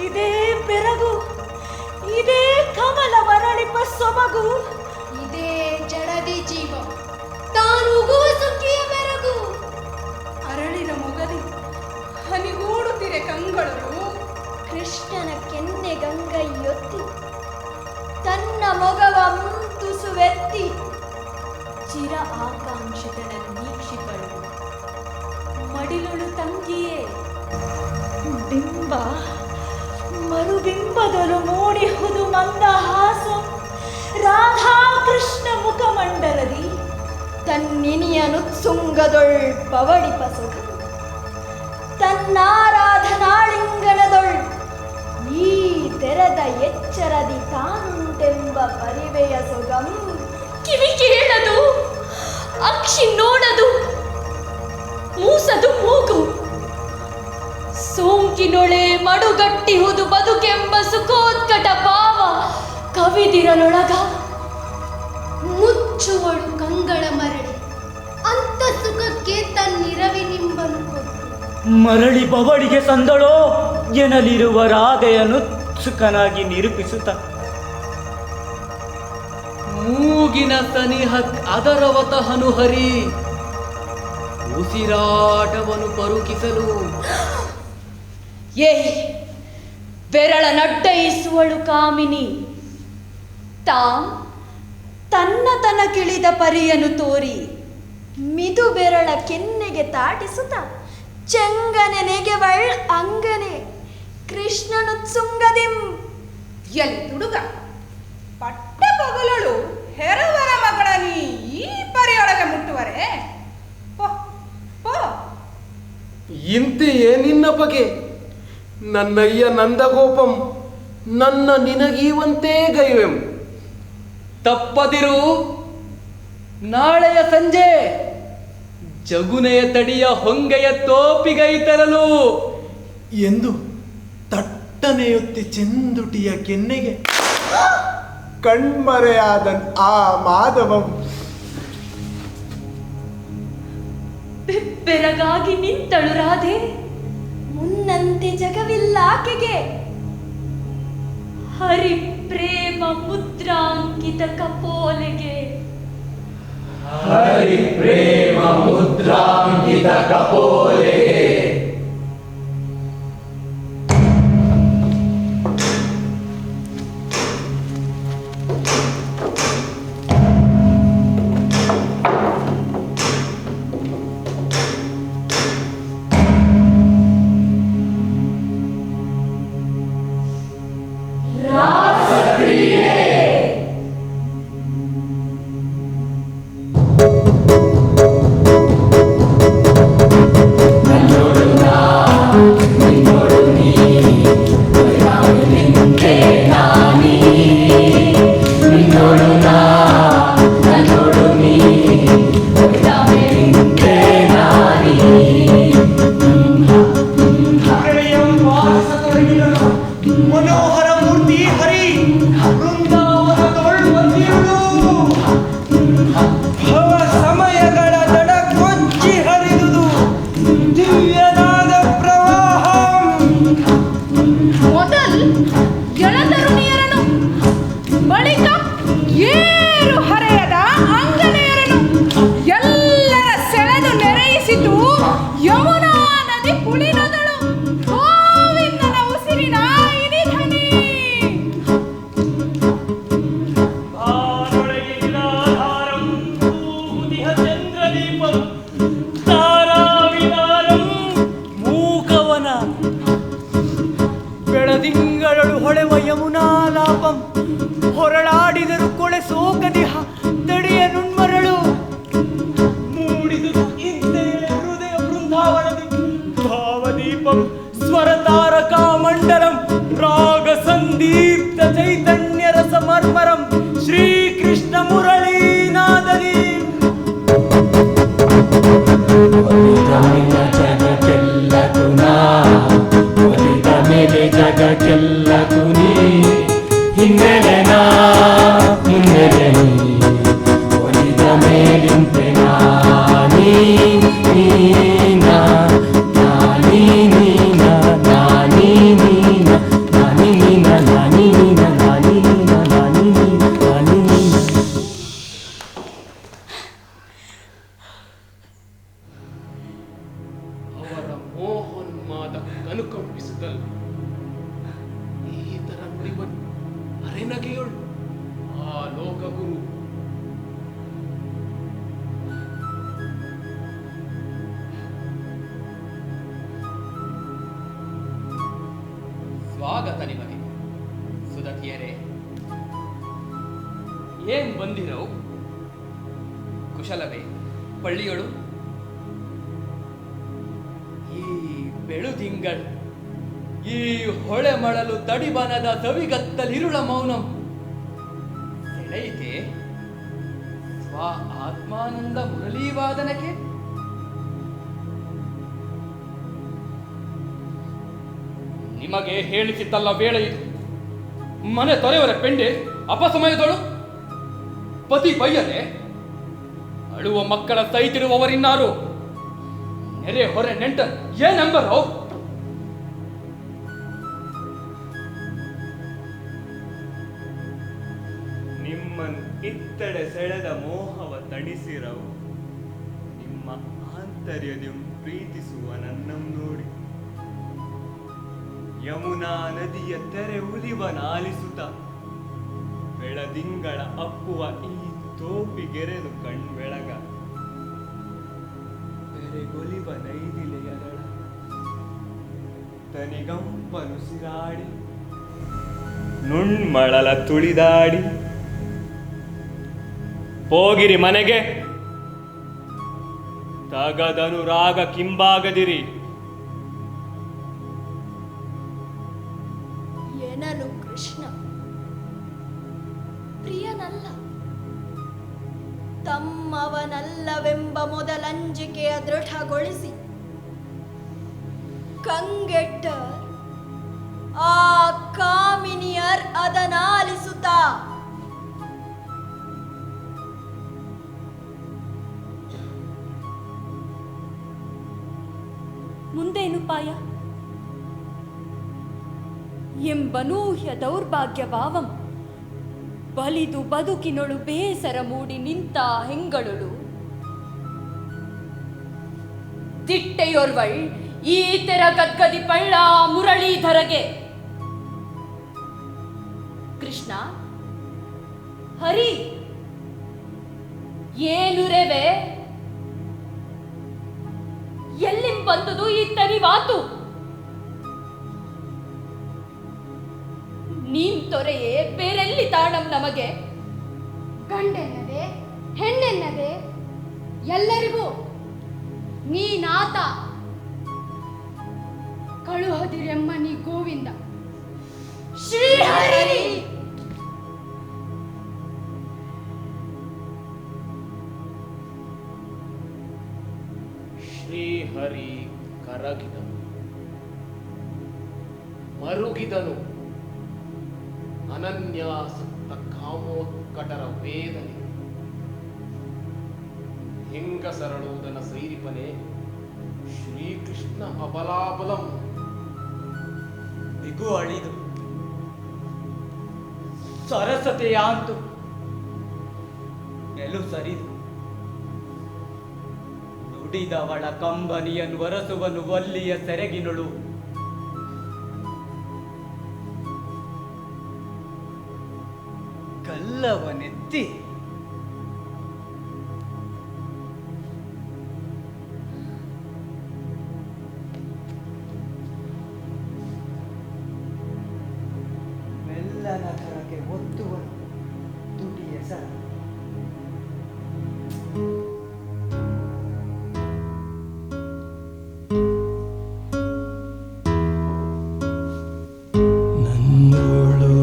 ಇದೇ ಬೆರಗು ಇದೇ ಕಮಲ ವರಳಿಪ ಸೊಬಗು ಇದೇ ಜಡದಿ ಜೀವ ತಾನುಗುವ ಸುಖಿಯ ಬೆರಗು ಅರಳಿದ ಮೊಗದಿ ಹನಿಗೂಡುತ್ತಿರೆ ಕಂಗಳು ಕೃಷ್ಣನ ಕೆನ್ನೆ ಗಂಗೈಯೊತ್ತಿ ತನ್ನ ಮೊಗವ ಮುಂತುಸುವೆತ್ತಿ ಚಿರ ಆಕಾಂಕ್ಷಿತನ ನೀಕ್ಷಿಗಳು ಮಡಿಲುಳು ತಂಗಿಯೇ ಬಿಂಬ ಮರುಬಿಂಬದಲು ಮೂಡಿಹುದು ಮಂದಹಾಸ ರಾಧಾ ಕೃಷ್ಣ ಮುಖಮಂಡಲದಿ ತನ್ನಿನಿಯನುತ್ಸುಂಗದೊಳ್ ಪವಡಿಪ ಸೊಗ ತನ್ನಾರಾಧನಾಳಿಂಗನದೊಳ್ ಈ ತೆರೆದ ಎಚ್ಚರದಿ ತಾನುಂಟೆಂಬ ಪರಿವೆಯ ಸೊಗಂ ಕಿವಿ ಕೇಳದು ಅಕ್ಷಿ ನೋಡದು ಮೂಸದು ಮೂಗು ಸೋಂಕಿನೊಳೆ ಮಡುಗಟ್ಟಿಹುದು ಬದುಕೆಂಬ ಸುಖೋತ್ಕಟ ಭಾವ ಕವಿದಿರಲೊಳಗ ಮುಚ್ಚುವಳು ಕಂಗಳ ಮರಳಿ ಅಂತ ಸುಖಕ್ಕೆ ತನ್ನಿರವಿನಿಂಬನು ಕೊಟ್ಟು ಮರಳಿ ಬವಳಿಗೆ ಸಂದಳೋ ಎನಲಿರುವ ರಾಧೆಯನ್ನು ಸುಖನಾಗಿ ನಿರೂಪಿಸುತ್ತ ಮೂಗಿನ ಸನಿಹ ಅದರವತ ಹನುಹರಿ ಉಸಿರಾಟವನ್ನು ಪರುಕಿಸಲು ಏ ಬೆರಳ ನಡ್ಡಯಿಸುವಳು ಕಾಮಿನಿ ತನ್ನ ತನಕಿಳಿದ ಪರಿಯನ್ನು ತೋರಿ ಮಿದು ಬೆರಳ ಕೆನ್ನೆಗೆ ತಾಟಿಸುತ್ತ ಚೆಂಗನೆ ನೆಗೆವಳ್ ಅಂಗನೆ ಕೃಷ್ಣನುತ್ಸುಂಗದಿಂ ಎಲ್ಲಿ ತುಡುಗ ಪಟ್ಟ ಪಗಲಳು ಹೆರವರ ಮಗಳ ನೀ ಈ ಪರಿಯೊಳಗೆ ಮುಟ್ಟುವರೆ ಪೋ ಪೋ ಇಂತೆಯೇ ನಿನ್ನ ಬಗೆ ನನ್ನಯ್ಯ ನಂದಗೋಪಂ ನನ್ನ ನಿನಗೀವಂತೆ ಗೈವೆಂ ತಪ್ಪದಿರು ನಾಳೆಯ ಸಂಜೆ ಜಗುನೆಯ ತಡಿಯ ಹೊಂಗೆಯ ತೋಪಿಗೈ ತರಲು ಎಂದು ತಟ್ಟನೆಯೊತ್ತಿ ಚೆಂದುಟಿಯ ಕೆನ್ನೆಗೆ ಕಣ್ಮರೆಯಾದ ಆ ಮಾಧವಂ ಬೆರಗಾಗಿ ನಿಂತಳು ರಾಧೆ ಮುನ್ನಂತೆ ಜಗವಿಲ್ಲ ಆಕೆಗೆ ಹರಿ ಪ್ರೇಮ ಮುದ್ರಾಂಕಿತ ಕಪೋಲೆಗೆ ಹರಿ ಪ್ರೇಮ ಮುದ್ರಾಂಕಿತ ಕಪೋಲೆಗೆ ಮನೋಹರ ಮೂರ್ತಿ ಹರಿ ಭವ ಸಮಯಗಳ ದಡ ಕೊಚ್ಚಿ ಹರಿದುದು ದಿವ್ಯನಾದ ಪ್ರವಾಹ ಮೊದಲ್ ಜಳತರುಣಿಯರನು ಬಳಿಕ ಏರು ಹರೆಯದ ಅಂಗನೆಯರನು ಎಲ್ಲರ ಸೆಳೆದು ನೆರೆಯಿಸಿತು ಯಮುನಾ ನದಿ ಕುಳಿನದಳು ಗೋವಿಂದನ ಉಸಿರಿನ ಇನಿಧನಿ ದೀಪ್ತ ಚೈತನ್ಯ ರಸ ಮರ್ಮರಂ ಶ್ರೀಕೃಷ್ಣ ಮುರಳೀನಾದದಿ ಒಲಿದ ಮೇಲೆ ಜಗಕ್ಕೆಲ್ಲ ಕುನಿ ಹಿನ್ನೆಲೆ ನಾ ಹಿನ್ನೆಲೆ ಒಲಿದ ಮೇಲಿಂತೆ ನಾನೀ ನೀನಾ ನಾನೀ ನೀನಾ ನಾನೀ ನೀನಾ ನಾನೀ ನೀನಾ ನಾನೀ ನೀನಾ ನಾನೀ ನೀನಾ ನಾನೀ ನೀನಾ ನಾನೀ ನೀನಾ. ಅವರ ಮೋಹನ್ಮಾದ ಅನುಕಂಪಿಸಿದಲ್ಲ ಈತರ ನುಡಿವನು ಅರೆನಗೆಯೊಳು ಆ ಲೋಕಗುರು. ಸ್ವಾಗತ ನಿಮಗೆ ಸುದತಿಯರೇ. ಏನ್ ಬಂದಿರವು? ಕುಶಲವೇ ಪಳ್ಳಿಯೊಳು? ಈ ಬೆಳುದಿಂಗಳು, ಈ ಹೊಳೆ ಮಳಲು ತಡಿಬನದ ಸವಿಗತ್ತಲಿರುಳ ಮೌನಂ ಸೆಳೆಯಿತೆ ಸ್ವ ಆತ್ಮಾನಂದ ಮುರಳೀವಾದನಕ್ಕೆ. ನಿಮಗೆ ಹೇಳಿಸಿದ್ದಲ್ಲ ವೇಳೆ ಇದು. ಮನೆ ತೊರೆಯವರ ಪೆಂಡೆ ಅಪಸಮಯದಳು ಪತಿ ಬಯ್ಯದೆ ಅಳುವ ಮಕ್ಕಳ ಸೈತಿರುವವರಿನ್ನಾರು ನೆರೆ ಹೊರೆ ನೆಂಟ ಏನೆಂಬರೋ? ನಿಮ್ಮನ್ ಇತ್ತಡೆ ಸೆಳೆದ ಮೋಹವ ತಣಿಸಿರವು ನಿಮ್ಮ ಆಂತರ್ಯದಂ ಪ್ರೀತಿಸುವ ನನ್ನಂ ನೋಡಿ. ಯಮುನಾ ನದಿಯ ತೆರೆ ಉಲಿವನಾಲಿಸುತ್ತ ಬೆಳದಿಂಗಳ ಅಪ್ಪುವ ಈ ತೋಪಿಗೆರೆದು ಕಣ್ಬೆಳಗ ಬೆರೆಗೊಲಿವ ನೈದಿಲೆಯಗಳ ತನಿಗಂಪನು ಸಿರಾಡಿ ನುಣ್ಮಳಲ ತುಳಿದಾಡಿ ಹೋಗಿರಿ ಮನೆಗೆ ತಗದನು ರಾಗ ಕಿಂಬಾಗದಿರಿ. ಏನನು ಕೃಷ್ಣ ಪ್ರಿಯನಲ್ಲ, ತಮ್ಮವನಲ್ಲವೆಂಬ ಮೊದಲಂಜಿಕೆಯ ದೃಢಗೊಳಿಸಿ ಕಂಗೆಟ್ಟ ಆ ಕಾಮಿನಿಯರ್ ಅದನಾಲಿಸುತ್ತ ಮುಂದೇನು ಪಾಯ ಎಂಬನೂಹ್ಯ ದೌರ್ಭಾಗ್ಯ ಭಾವಂ ಬಲಿದು ಬದುಕಿನೊಳು ಬೇಸರ ಮೂಡಿ ನಿಂತ ಹೆಂಗಳೊಳು ದಿಟ್ಟೆಯೋರ್ವಳ್ ಈ ತೆರ ಗದ್ಗದಿ ಪಳ್ಳ ಮುರಳೀಧರಗೆ. ಕೃಷ್ಣ ಹರಿ ಏನುರೆವೆ ಎಲ್ಲಿಂ ಬಂದುದು ಈ ತನಿವಾತು? ನೀನ್ ತೊರೆಯೇ ಬೇರೆಲ್ಲಿ ತಾಣಂ ನಮಗೆ? ಗಂಡೆನ್ನದೆ ಹೆಣ್ಣೆನ್ನದೆ ಎಲ್ಲರಿಗೂ ನೀನಾತ ಕಳುಹದಿರೆಮ್ಮ ನೀ ಗೋವಿಂದ ಶ್ರೀಹರಿ. ಶ್ರೀಹರಿ ಕರಗಿದನು, ಮರುಗಿದನು ಅನನ್ಯಾಸಕ್ತ ಕಾಮೋತ್ಕಟರ ವೇದನೆ. ಹೆಂಗಸರಳುವುದನ ಸೈರಿಪನೆ ಶ್ರೀಕೃಷ್ಣ ಅಬಲಾಬಲಂ. ಬಿಗು ಅಳಿದು ಸರಸತೆಯಾಂತು ನೆಲು ಸರಿದು ನುಡಿದವಳ ಕಂಬನಿಯನ್ನು ಒರಸುವನು ಒಲ್ಲಿಯ ಸೆರಗಿನೊಳು. ಕಲ್ಲವನೆತ್ತಿ ಮೆಲ್ಲನ ಕರಗೆ ಒತ್ತುವನು ತುಟಿಯ ಸರ. ನನ್ನೋಳು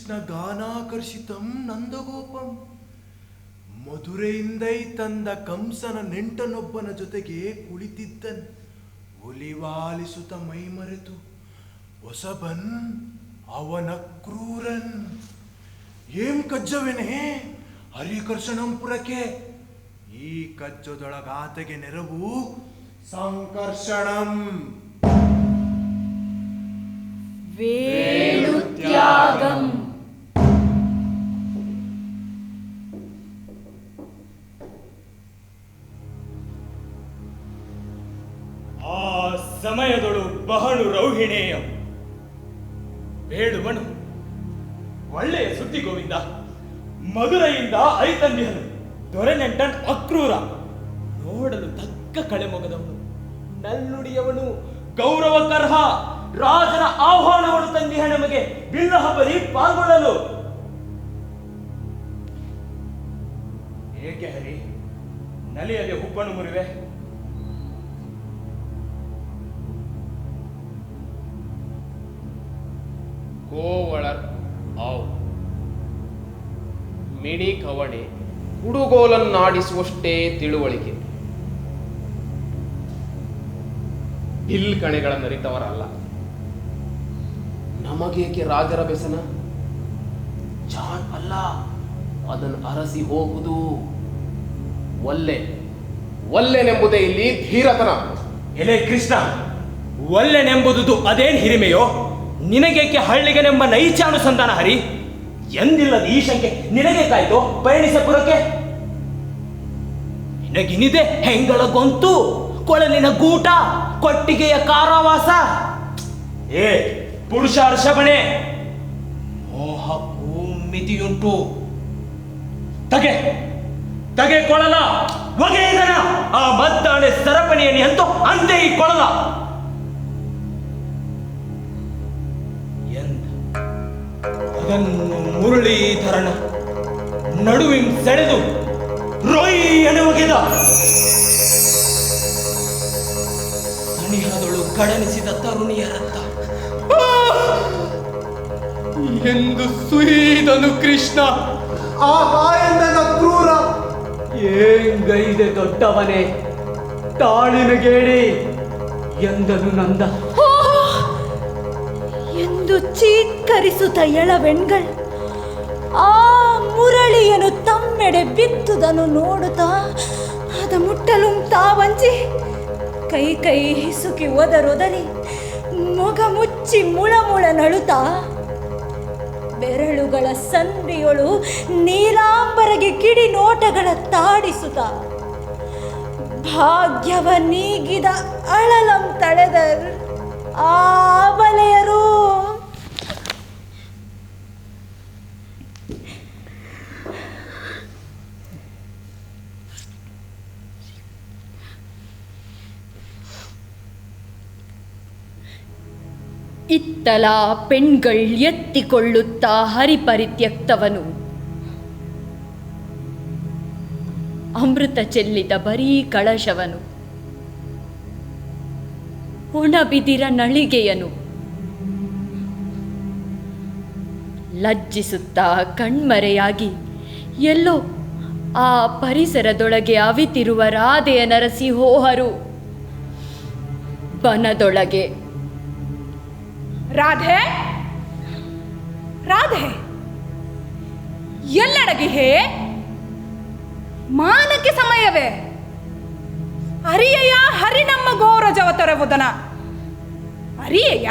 ಕೃಷ್ಣ ಗಾನಾಕರ್ಷಿತಂ ನಂದಗೋಪಂ. ಮಧುರೆಯಿಂದೈ ತಂದ ಕಂಸನ ನೆಂಟನೊಬ್ಬನ ಜೊತೆಗೆ ಕುಳಿತಿದ್ದನ್. ಒಲಿವಾಲಿಸುತ್ತ ಮೈಮರೆತು ಹೊಸಬನ್ ಅವನ ಕ್ರೂರನ್. ಏಂ ಕಜ್ಜವೆನೆ ಹರಿಕರ್ಷಣಂಪುರಕ್ಕೆ. ಈ ಕಜ್ಜದೊಳಗಾತೆಗೆ ನೆರವು ಸಂಕರ್ಷಣಂ. ವೇಳುತ್ಯಾಗಂ. ಆ ಸಮಯದೊಳು ಬಹಳು ರೌಹಿಣೇಯ ಬೇಡುವನು ಒಳ್ಳೆಯ ಸುದ್ದಿ ಗೋವಿಂದ. ಮಧುರೆಯಿಂದ ಐತಂದಿಹನು ದೊರೆನೆಂಟನ್ ಅಕ್ರೂರ. ನೋಡಲು ತಕ್ಕ ಕಳೆಮೊಗದವನು, ನಲ್ನುಡಿಯವನು, ಗೌರವಕರ್ಹ. ರಾಜನ ಆಹ್ವಾನವನ್ನು ತಂದಿಹ ನಮಗೆ ಬಿಲ್ಲ ಹಬ್ಬಲಿ ಪಾಲ್ಗೊಳ್ಳಲು. ಏಕೆ ಹರಿ ನಲಿಯಲ್ಲಿ ಹುಬ್ಬನ್ನು ಮುರಿವೆ? ಕೋವಳರ್ ಆವು ಮಿಡಿ ಕವಡೆ ಕುಡುಗೋಲನ್ನಾಡಿಸುವಷ್ಟೇ ತಿಳುವಳಿಕೆ. ಬಿಲ್ ಕಣೆಗಳನ್ನರಿತವರಲ್ಲ. ನಮಗೇಕೆ ರಾಜರ ಬೆಸನ? ಜಾನ್ ಅಲ್ಲ, ಅದನ್ನು ಅರಸಿ ಹೋಗುವುದು. ಒಲ್ಲೆನೆಂಬುದೇ ಇಲ್ಲಿ ಧೀರತನ. ಎಲೆ ಕೃಷ್ಣ, ಒಲ್ಲೆನೆಂಬುದು ಅದೇನ್ ಹಿರಿಮೆಯೋ? ನಿನಗೇಕೆ ಹಳ್ಳಿಗನೆಂಬ ನೈಚ ಅನುಸಂಧಾನ ಹರಿ? ಎಂದಿಲ್ಲದ ಈ ಶಂಕೆ ನಿನಗೆ ಕಾಯ್ತು ಪಯಣಿಸಪುರಕ್ಕೆ? ನಿನಗಿನಿದೆ ಹೆಂಗಳ ಗೊಂತು, ಕೊಳಲಿನ ಗೂಟ, ಕೊಟ್ಟಿಗೆಯ ಕಾರಾವಾಸ. ಏ ಪುರುಷಾರ್ಷಭಣೆ, ಮೋಹಕ್ಕೂ ಮಿತಿಯುಂಟು. ತಗೆ ಕೊಳಲ, ಒಗೆಯದನ ಆ ಮದ್ದಾಳೆ ಸರಪಣಿಯನಿ ಅಂತೂ ಅಂತೆ ಈ ಕೊಳಲ. ಅದನ್ನು ಮುರಳೀಧರನ ನಡುವಿನ ಸೆಳೆದು ರೊಯ್ಯನೆ ಒಗೆದ. ಸನಿಹದೊಳು ಕಡನಿಸಿದ ತರುಣಿಯ ರಕ್ತ ಎಂದು ಸುಯ್ದನು ಕೃಷ್ಣ. ಆಹಾ ಎಂದನ ಕ್ರೂರ. ಏಂಗೈದೆ ದೊಡ್ಡವನೇ ತಾಳಿನಗೇಡಿ ಎಂದನು ನಂದ. ಎಂದು ಚೀತ್ಕರಿಸುತ್ತ ಎಳವೆಣ್ಗಳು ಆ ಮುರಳಿಯನು ತಮ್ಮೆಡೆ ಬಿತ್ತುದನ್ನು ನೋಡುತ್ತಾ ಅದ ಮುಟ್ಟಲು ತಾವಂಜಿ ಕೈ ಹಿಸುಕಿ ಒದರೊದರಿ ಮೊಗ ಮುಚ್ಚಿ ಮುಳಮುಳ ನಳುತ್ತಾ ಬೆರಳುಗಳ ಸಂದಿಯೊಳು ನೀಲಾಂಬರಗೆ ಕಿಡಿ ನೋಟಗಳ ತಾಡಿಸುತ್ತ ಭಾಗ್ಯವ ನೀಗಿದ ಅಳಲಂ ತಳೆದರು ಆ ಬಲೆಯರು. ಇತ್ತಲ ಪೆಣ್ಗಳ್ ಎತ್ತಿಕೊಳ್ಳುತ್ತಾ ಹರಿಪರಿತ್ಯಕ್ತವನು ಅಮೃತ ಚೆಲ್ಲಿದ ಬರೀ ಕಳಶವನು ಒಣಬಿದಿರ ನಳಿಗೆಯನು ಲಜ್ಜಿಸುತ್ತಾ ಕಣ್ಮರೆಯಾಗಿ ಎಲ್ಲೋ ಆ ಪರಿಸರದೊಳಗೆ ಅವಿತಿರುವ ರಾಧೆಯ ನರಸಿ ಹೋಹರು ಬನದೊಳಗೆ. ರಾಧೆ ರಾಧೆ ಎಲ್ಲಡಗಿಹೇ? ಮಾನಕ್ಕೆ ಸಮಯವೇ? ಅರಿಯಯ್ಯ ಹರಿ ನಮ್ಮ ಗೋರಜವ ತೊರೆವುದನ ಅರಿಯಯ್ಯ.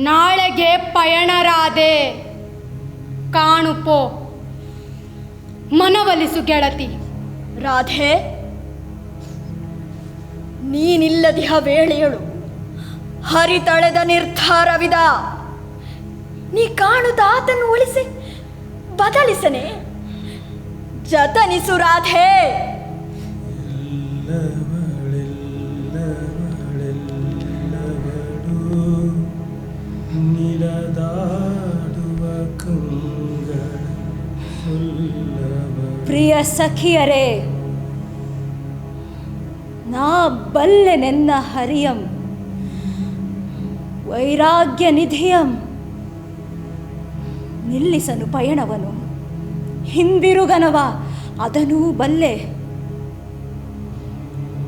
ನಾಳೆಗೆ ಪಯಣರಾದೆ ಕಾಣುಪೋ ಮನವಲಿಸು ಗೆಳತಿ. ರಾಧೆ, ನೀನಿಲ್ಲದಿಹ ವೇಳೆಯಳು ಹರಿತಳೆದ ನಿರ್ಧಾರವಿದ. ನೀ ಕಾಣುತ್ತ ಆತನ್ನು ಉಳಿಸಿ ಬದಲಿಸನೆ ಜತನಿಸು ರಾಧೆ. ಪ್ರಿಯ ಸಖಿಯರೇ, ನಾ ಬಲ್ಲೆನೆನ್ನ ಹರಿಯಂ ವೈರಾಗ್ಯ ನಿಧಿಯಂ ನಿಲ್ಲಿಸನು ಪಯಣವನು, ಹಿಂದಿರುಗನವ ಅದನೂ ಬಲ್ಲೆ.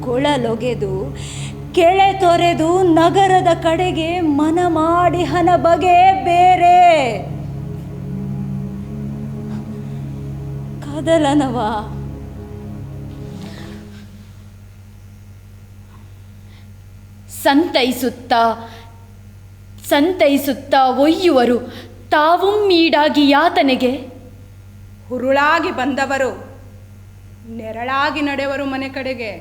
ಕೊಳಲೊಗೆದು ಕೆಳೆ ತೊರೆದು ನಗರದ ಕಡೆಗೆ ಮನ ಮಾಡಿ ಹನ ಬಗೆ ಬೇರೆ. ಕದಲನವ ಸಂತೈಸುತ್ತಾ ಒಯ್ಯುವರು ತಾವುಮ್ಮೀಡಾಗಿ ಯಾತನೆಗೆ. ಹುರುಳಾಗಿ ಬಂದವರು ನೆರಳಾಗಿ ನಡೆವರು ಮನೆ ಕಡೆಗೆ.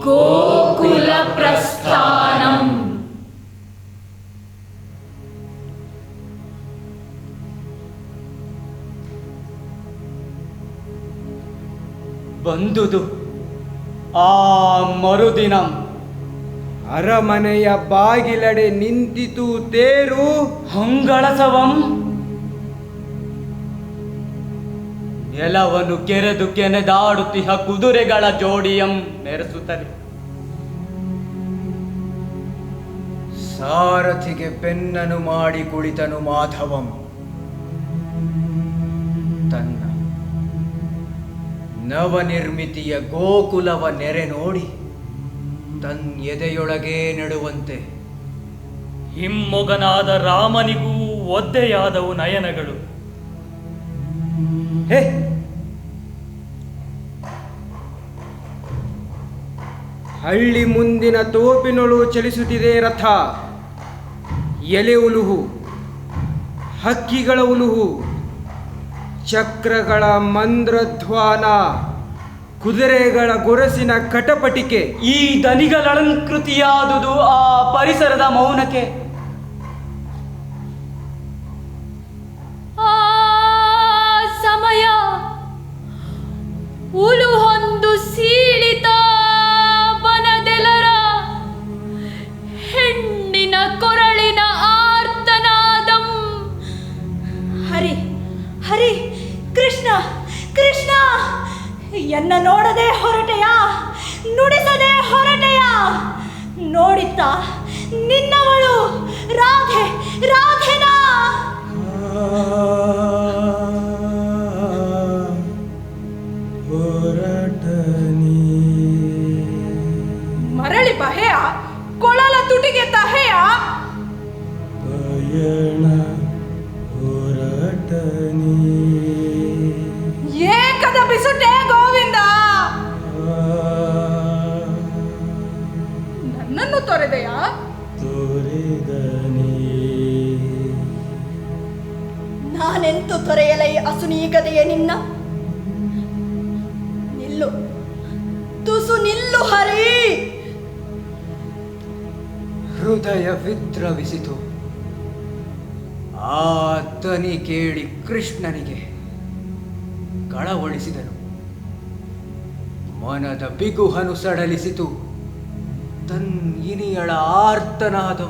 ಗೋಕುಲ ಪ್ರಸ್ಥಾನಂ. ಬಂದುದು ಆ ಮರುದಿನ ಅರಮನೆಯ ಬಾಗಿಲಡೆ ನಿಂತಿತು ತೇರು. ಹಂಗಳಸವಂ ನೆಲವನ್ನು ಕೆರೆದು ಕೆನೆದಾಡುತ್ತಿಹ ಕುದುರೆಗಳ ಜೋಡಿಯಂ ಮೆರೆಸುತ್ತದೆ. ಸಾರಥಿಗೆ ಬೆನ್ನನು ಮಾಡಿ ಕುಳಿತನು ಮಾಧವಂ. ತನ್ನ ನವನಿರ್ಮಿತಿಯ ಗೋಕುಲವ ನೆರೆ ನೋಡಿ ತನ್ ಎದೆಯೊಳಗೆ ನೆಡುವಂತೆ ಹಿಮ್ಮೊಗನಾದ ರಾಮನಿಗೂ ಒದ್ದೆಯಾದವು ನಯನಗಳು. ಹೇ, ಹಳ್ಳಿ ಮುಂದಿನ ತೋಪಿನೊಳು ಚಲಿಸುತ್ತಿದೆ ರಥ. ಎಲೆ ಉಲುಹು, ಹಕ್ಕಿಗಳ ಉಲುಹು, ಚಕ್ರಗಳ ಮಂದ್ರಧ್ವಾನ, ಕುದುರೆಗಳ ಗೊರಸಿನ ಕಟಪಟಿಕೆ. ಈ ದನಿಗಳಲಂಕೃತಿಯಾದುದು ಆ ಪರಿಸರದ ಮೌನಕ್ಕೆ. ಸಮಯ ಉಲುಹೊಂದು ಸೀಳಿತ ಬನದೆಲರ ಹೆಣ್ಣಿನ ಕೊರಳಿನ ಆರ್ತನಾದಂ. ಹರಿ ಹರಿ ಕೃಷ್ಣ ಕೃಷ್ಣ, ಎನ್ನ ನೋಡದೆ ಹೊರಟೆಯ, ನುಡಿಸದೆ ಹೊರಟೆಯ. ನೋಡಿತ್ತ ನಿನ್ನವಳು ರಾಧೆ ರಾಧೆನಾ. ಮರಳಿ ಬಹೆಯ ಕೊಳಲ ತುಟಿಗೆ ತಹೆಯ. ಏಕದ ಬಿಸುಟೆ ಗೋವಿಂದ, ನನ್ನನ್ನು ತೊರೆದೆಯಾ? ನಾನೆಂತು ತೊರೆಯಲೈ ಅಸುನೀಗದೆಯೇ ನಿನ್ನ. ನಿಲ್ಲು ತುಸು ನಿಲ್ಲು ಹರಿ. ಹೃದಯ ವಿದ್ರವಿಸಿತು. ಆ ದನಿ ಕೇಳಿ ಕೃಷ್ಣನಿಗೆ ಕಳವಳಿಸಿದನು. ಮನದ ಬಿಗುಹನು ಸಡಲಿಸಿತು. ತನ್ ಇನಿಯಳ ಆರ್ತನಾದ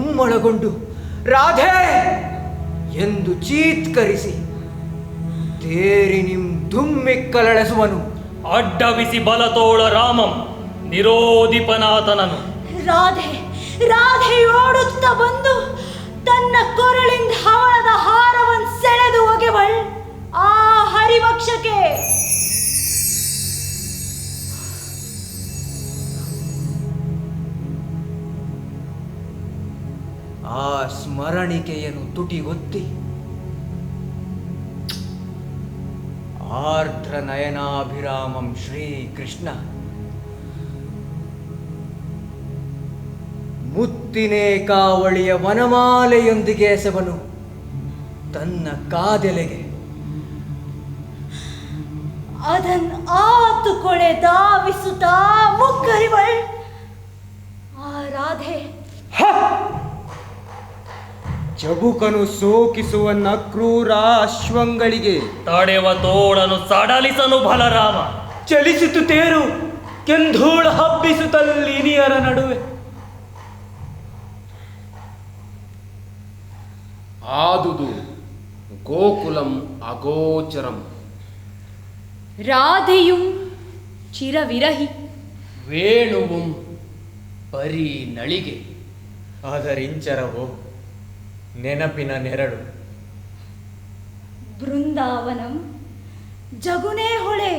ಉಮ್ಮಳಗೊಂಡು ರಾಧೆ ಎಂದು ಚೀತ್ಕರಿಸಿ ತೇರಿ ನಿಮ್ ದುಮ್ಮಿಕ್ಕಲಳೆಸುವನು. ಅಡ್ಡವಿಸಿ ಬಲತೋಳ ರಾಮಂ ನಿರೋಧಿಪನಾಥನನು. ರಾಧೆ ರಾಧೆಯೋಡುತ್ತ ಬಂದು ತನ್ನ ಕೊರಳಿಂದ ಹವಳದ ಹಾರವನ್ನು ಸೆಳೆದು ಒಗೆವಳ್ ಆ ಹರಿವಕ್ಷಕ್ಕೆ. ಆ ಸ್ಮರಣಿಕೆಯನ್ನು ತುಟಿಗೊತ್ತಿ ಆರ್ದ್ರ ನಯನಾಭಿರಾಮಂ ಶ್ರೀಕೃಷ್ಣ ಮುತ್ತಿನೇ ಕಾವಳಿಯ ವನಮಾಲೆಯೊಂದಿಗೆ ಎಸೆವನು ತನ್ನ ಕಾದೆಲೆಗೆ. ಅದನ್ ಆತು ಕೊಳೆ ಧಾವಿಸುತ್ತಾ ಮುಗ್ಗರಿವಳ್ ಆ ರಾಧೆ. ಚಬುಕನು ಸೋಕಿಸುವ ನಕ್ರೂರ ಅಶ್ವಂಗಳಿಗೆ ತಡೆವ ತೋಳನು ಸಡಲಿಸನು ಬಲರಾಮ. ಚಲಿಸಿತು ತೇರು ಕೆಂಧೂಳ ಹಬ್ಬಿಸುತ್ತಲ್ಲಿನಿಯರ ನಡುವೆ. ಆದುದು ಗೋಕುಲಂ ಅಗೋಚರಂ. ರಾಧೆಯುಂ ಚಿರವಿರಹಿ. ವೇಣುവും ಬರೀ ನಳಿಗೆ. ಅದರಿಂಚರವು ನೆನಪಿನ ನೆರಳು. ಬೃಂದಾವನಂ ಜಗುನೇ ಹೊಳೆ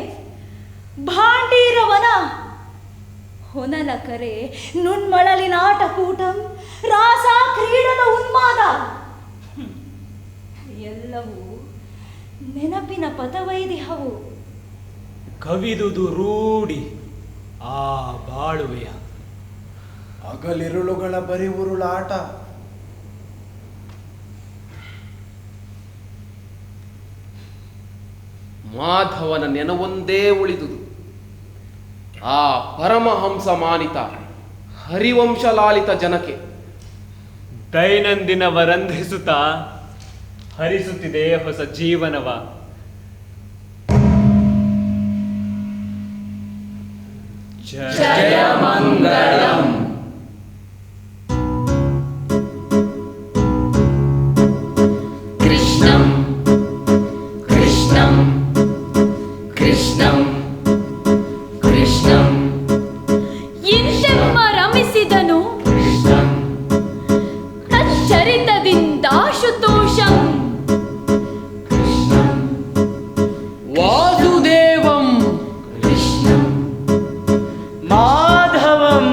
ಭಾಂಡೀರವನ ಹೊನಲ ಕರೆ ನುಣ್ಮಳಲಿನಾಟಕೂಟಂ ರಾಸ ಕ್ರೀಡದ ಉನ್ಮಾದ. ಎಲ್ಲವೂ ನೆನಪಿನ ಪಥವೈದಿಹವು. ಕವಿದುದು ರೂಢಿ ಆ ಬಾಳುವೆಯ. ಹಗಲಿರುಳುಗಳ ಬರಿ ಉರುಳಾಟ. ಮಾಧವನ ನೆನವೊಂದೇ ಉಳಿದುದು. ಆ ಪರಮಹಂಸ ಮಾನಿತ ಹರಿವಂಶ ಲಾಲಿತ ಜನಕ್ಕೆ ದೈನಂದಿನ ವರಂಧಿಸುತ್ತಾ ಹರಿಸುತ್ತಿದೆ ಹೊಸ ಜೀವನವ. ಜಯ ಮಂಗಳಂ. ಕೃಷ್ಣಂ ಕೃಷ್ಣಂ ಕೃಷ್ಣಂ ಕೃಷ್ಣಂ. ಇಂತೆಮ್ಮ ರಮಿಸಿದನು ತಚ್ಚರಿತದಿಂದಾಶುತೋಷಂ. ವಾಸುದೇವಂ ಕೃಷ್ಣಂ ಮಾಧವಂ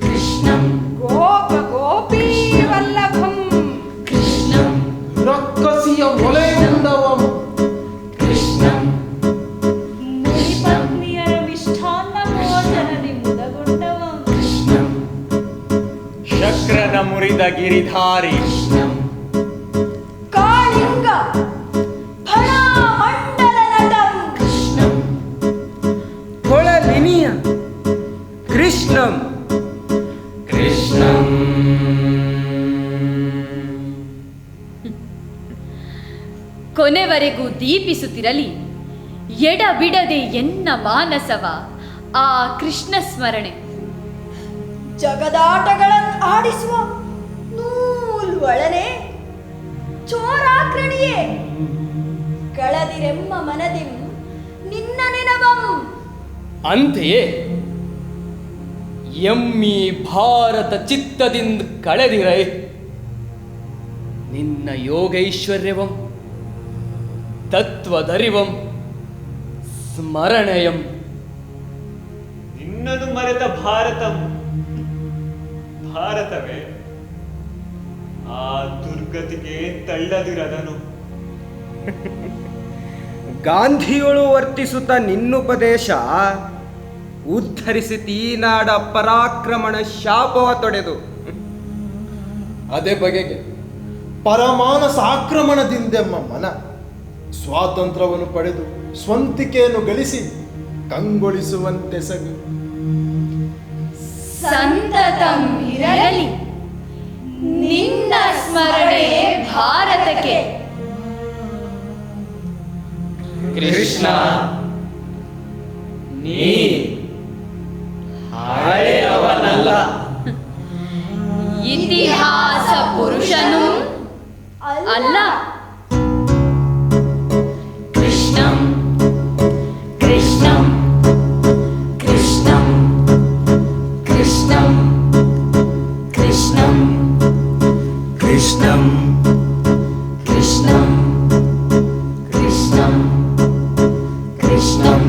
ಕೃಷ್ಣಂ ಗೋಪ ಗೋಪೀ ವಲ್ಲಭಂ. ಕೃಷ್ಣಂ ರಕ್ಕಸಿಯ ಒಲೆಯುಂಡವಂ. ಕೃಷ್ಣಂ ಮುನಿಪತ್ನಿಯರ ಮಿಷ್ಟಾನ್ನ ಭೋಜನದಿ ಮುದಗೊಂಡವಂ. ಕೃಷ್ಣಂ ಶಕ್ರನ ಮುರಿದ ಗಿರಿಧಾರಿ. ಕಾಳಿಂಗ ಫಣಾಮಂಡಲ ನಟಂ. ಕೃಷ್ಣಂ ಕೊಳಲಿನಿಯ ಕೃಷ್ಣಂ ಕೃಷ್ಣಂ. ಕೊನೆವರೆಗೂ ದೀಪಿಸುತ್ತಿರಲಿ ಎಡಬಿಡದೆ ಎನ್ನ ಮಾನಸವ ಆ ಕೃಷ್ಣ ಸ್ಮರಣೆ. ಜಗದಾಟಗಳನ್ನು ಆಡಿಸುವ ನೂಲ್ವಳನೆ ಚೋರಾಕ್ರಣಿಯೇ ಕಳದಿರೆಮ್ಮ ಮನದಿಂ ನಿನ್ನ ನೆನವಂ. ಅಂತೆಯೇ ಎಮ್ಮಿ ಭಾರತ ಚಿತ್ತದಿಂದ ಕಳೆದಿರೈ ನಿನ್ನ ಯೋಗೈಶ್ವರ್ಯವಂ ತತ್ವದರಿವಂ ಸ್ಮರಣೆಯಂ. ನಿನ್ನದು ಮರೆತ ಭಾರತವೇ ಆ ದುರ್ಗತಿಗೆ ತಳ್ಳದಿರದನು. ಗಾಂಧಿಯೊಳು ವರ್ತಿಸುತ್ತ ನಿನ್ನುಪದೇಶ ಉದ್ಧರಿಸಿ ತೀನಾಡ ಪರಾಕ್ರಮಣ ಶಾಪವ ತೊಡೆದು. ಅದೇ ಬಗೆಗೆ ಪರಮಾನಸ ಆಕ್ರಮಣದಿಂದೆಮ್ಮ ಮನ ಸ್ವಾತಂತ್ರ್ಯವನ್ನು ಪಡೆದು ಸ್ವಂತಿಕೆಯನ್ನು ಗಳಿಸಿ ಕಂಗೊಳಿಸುವಂತೆ ಸಗು. ಸಂತತಂ ಇರಲಿ ನಿನ್ನ ಸ್ಮರಣೆ ಭಾರತಕ್ಕೆ. ಕೃಷ್ಣ ನೀ ಹಳೆಯವನಲ್ಲ. ಇತಿಹಾಸ ಪುರುಷನು ಅಲ್ಲ. ಕೃಷ್ಣಂ ಕೃಷ್ಣಂ ಕೃಷ್ಣಂ ಕೃಷ್ಣಂ ಕೃಷ್ಣಂ ಕೃಷ್ಣಂ ಕೃಷ್ಣಂ ಕೃಷ್ಣಂ ಕೃಷ್ಣಂ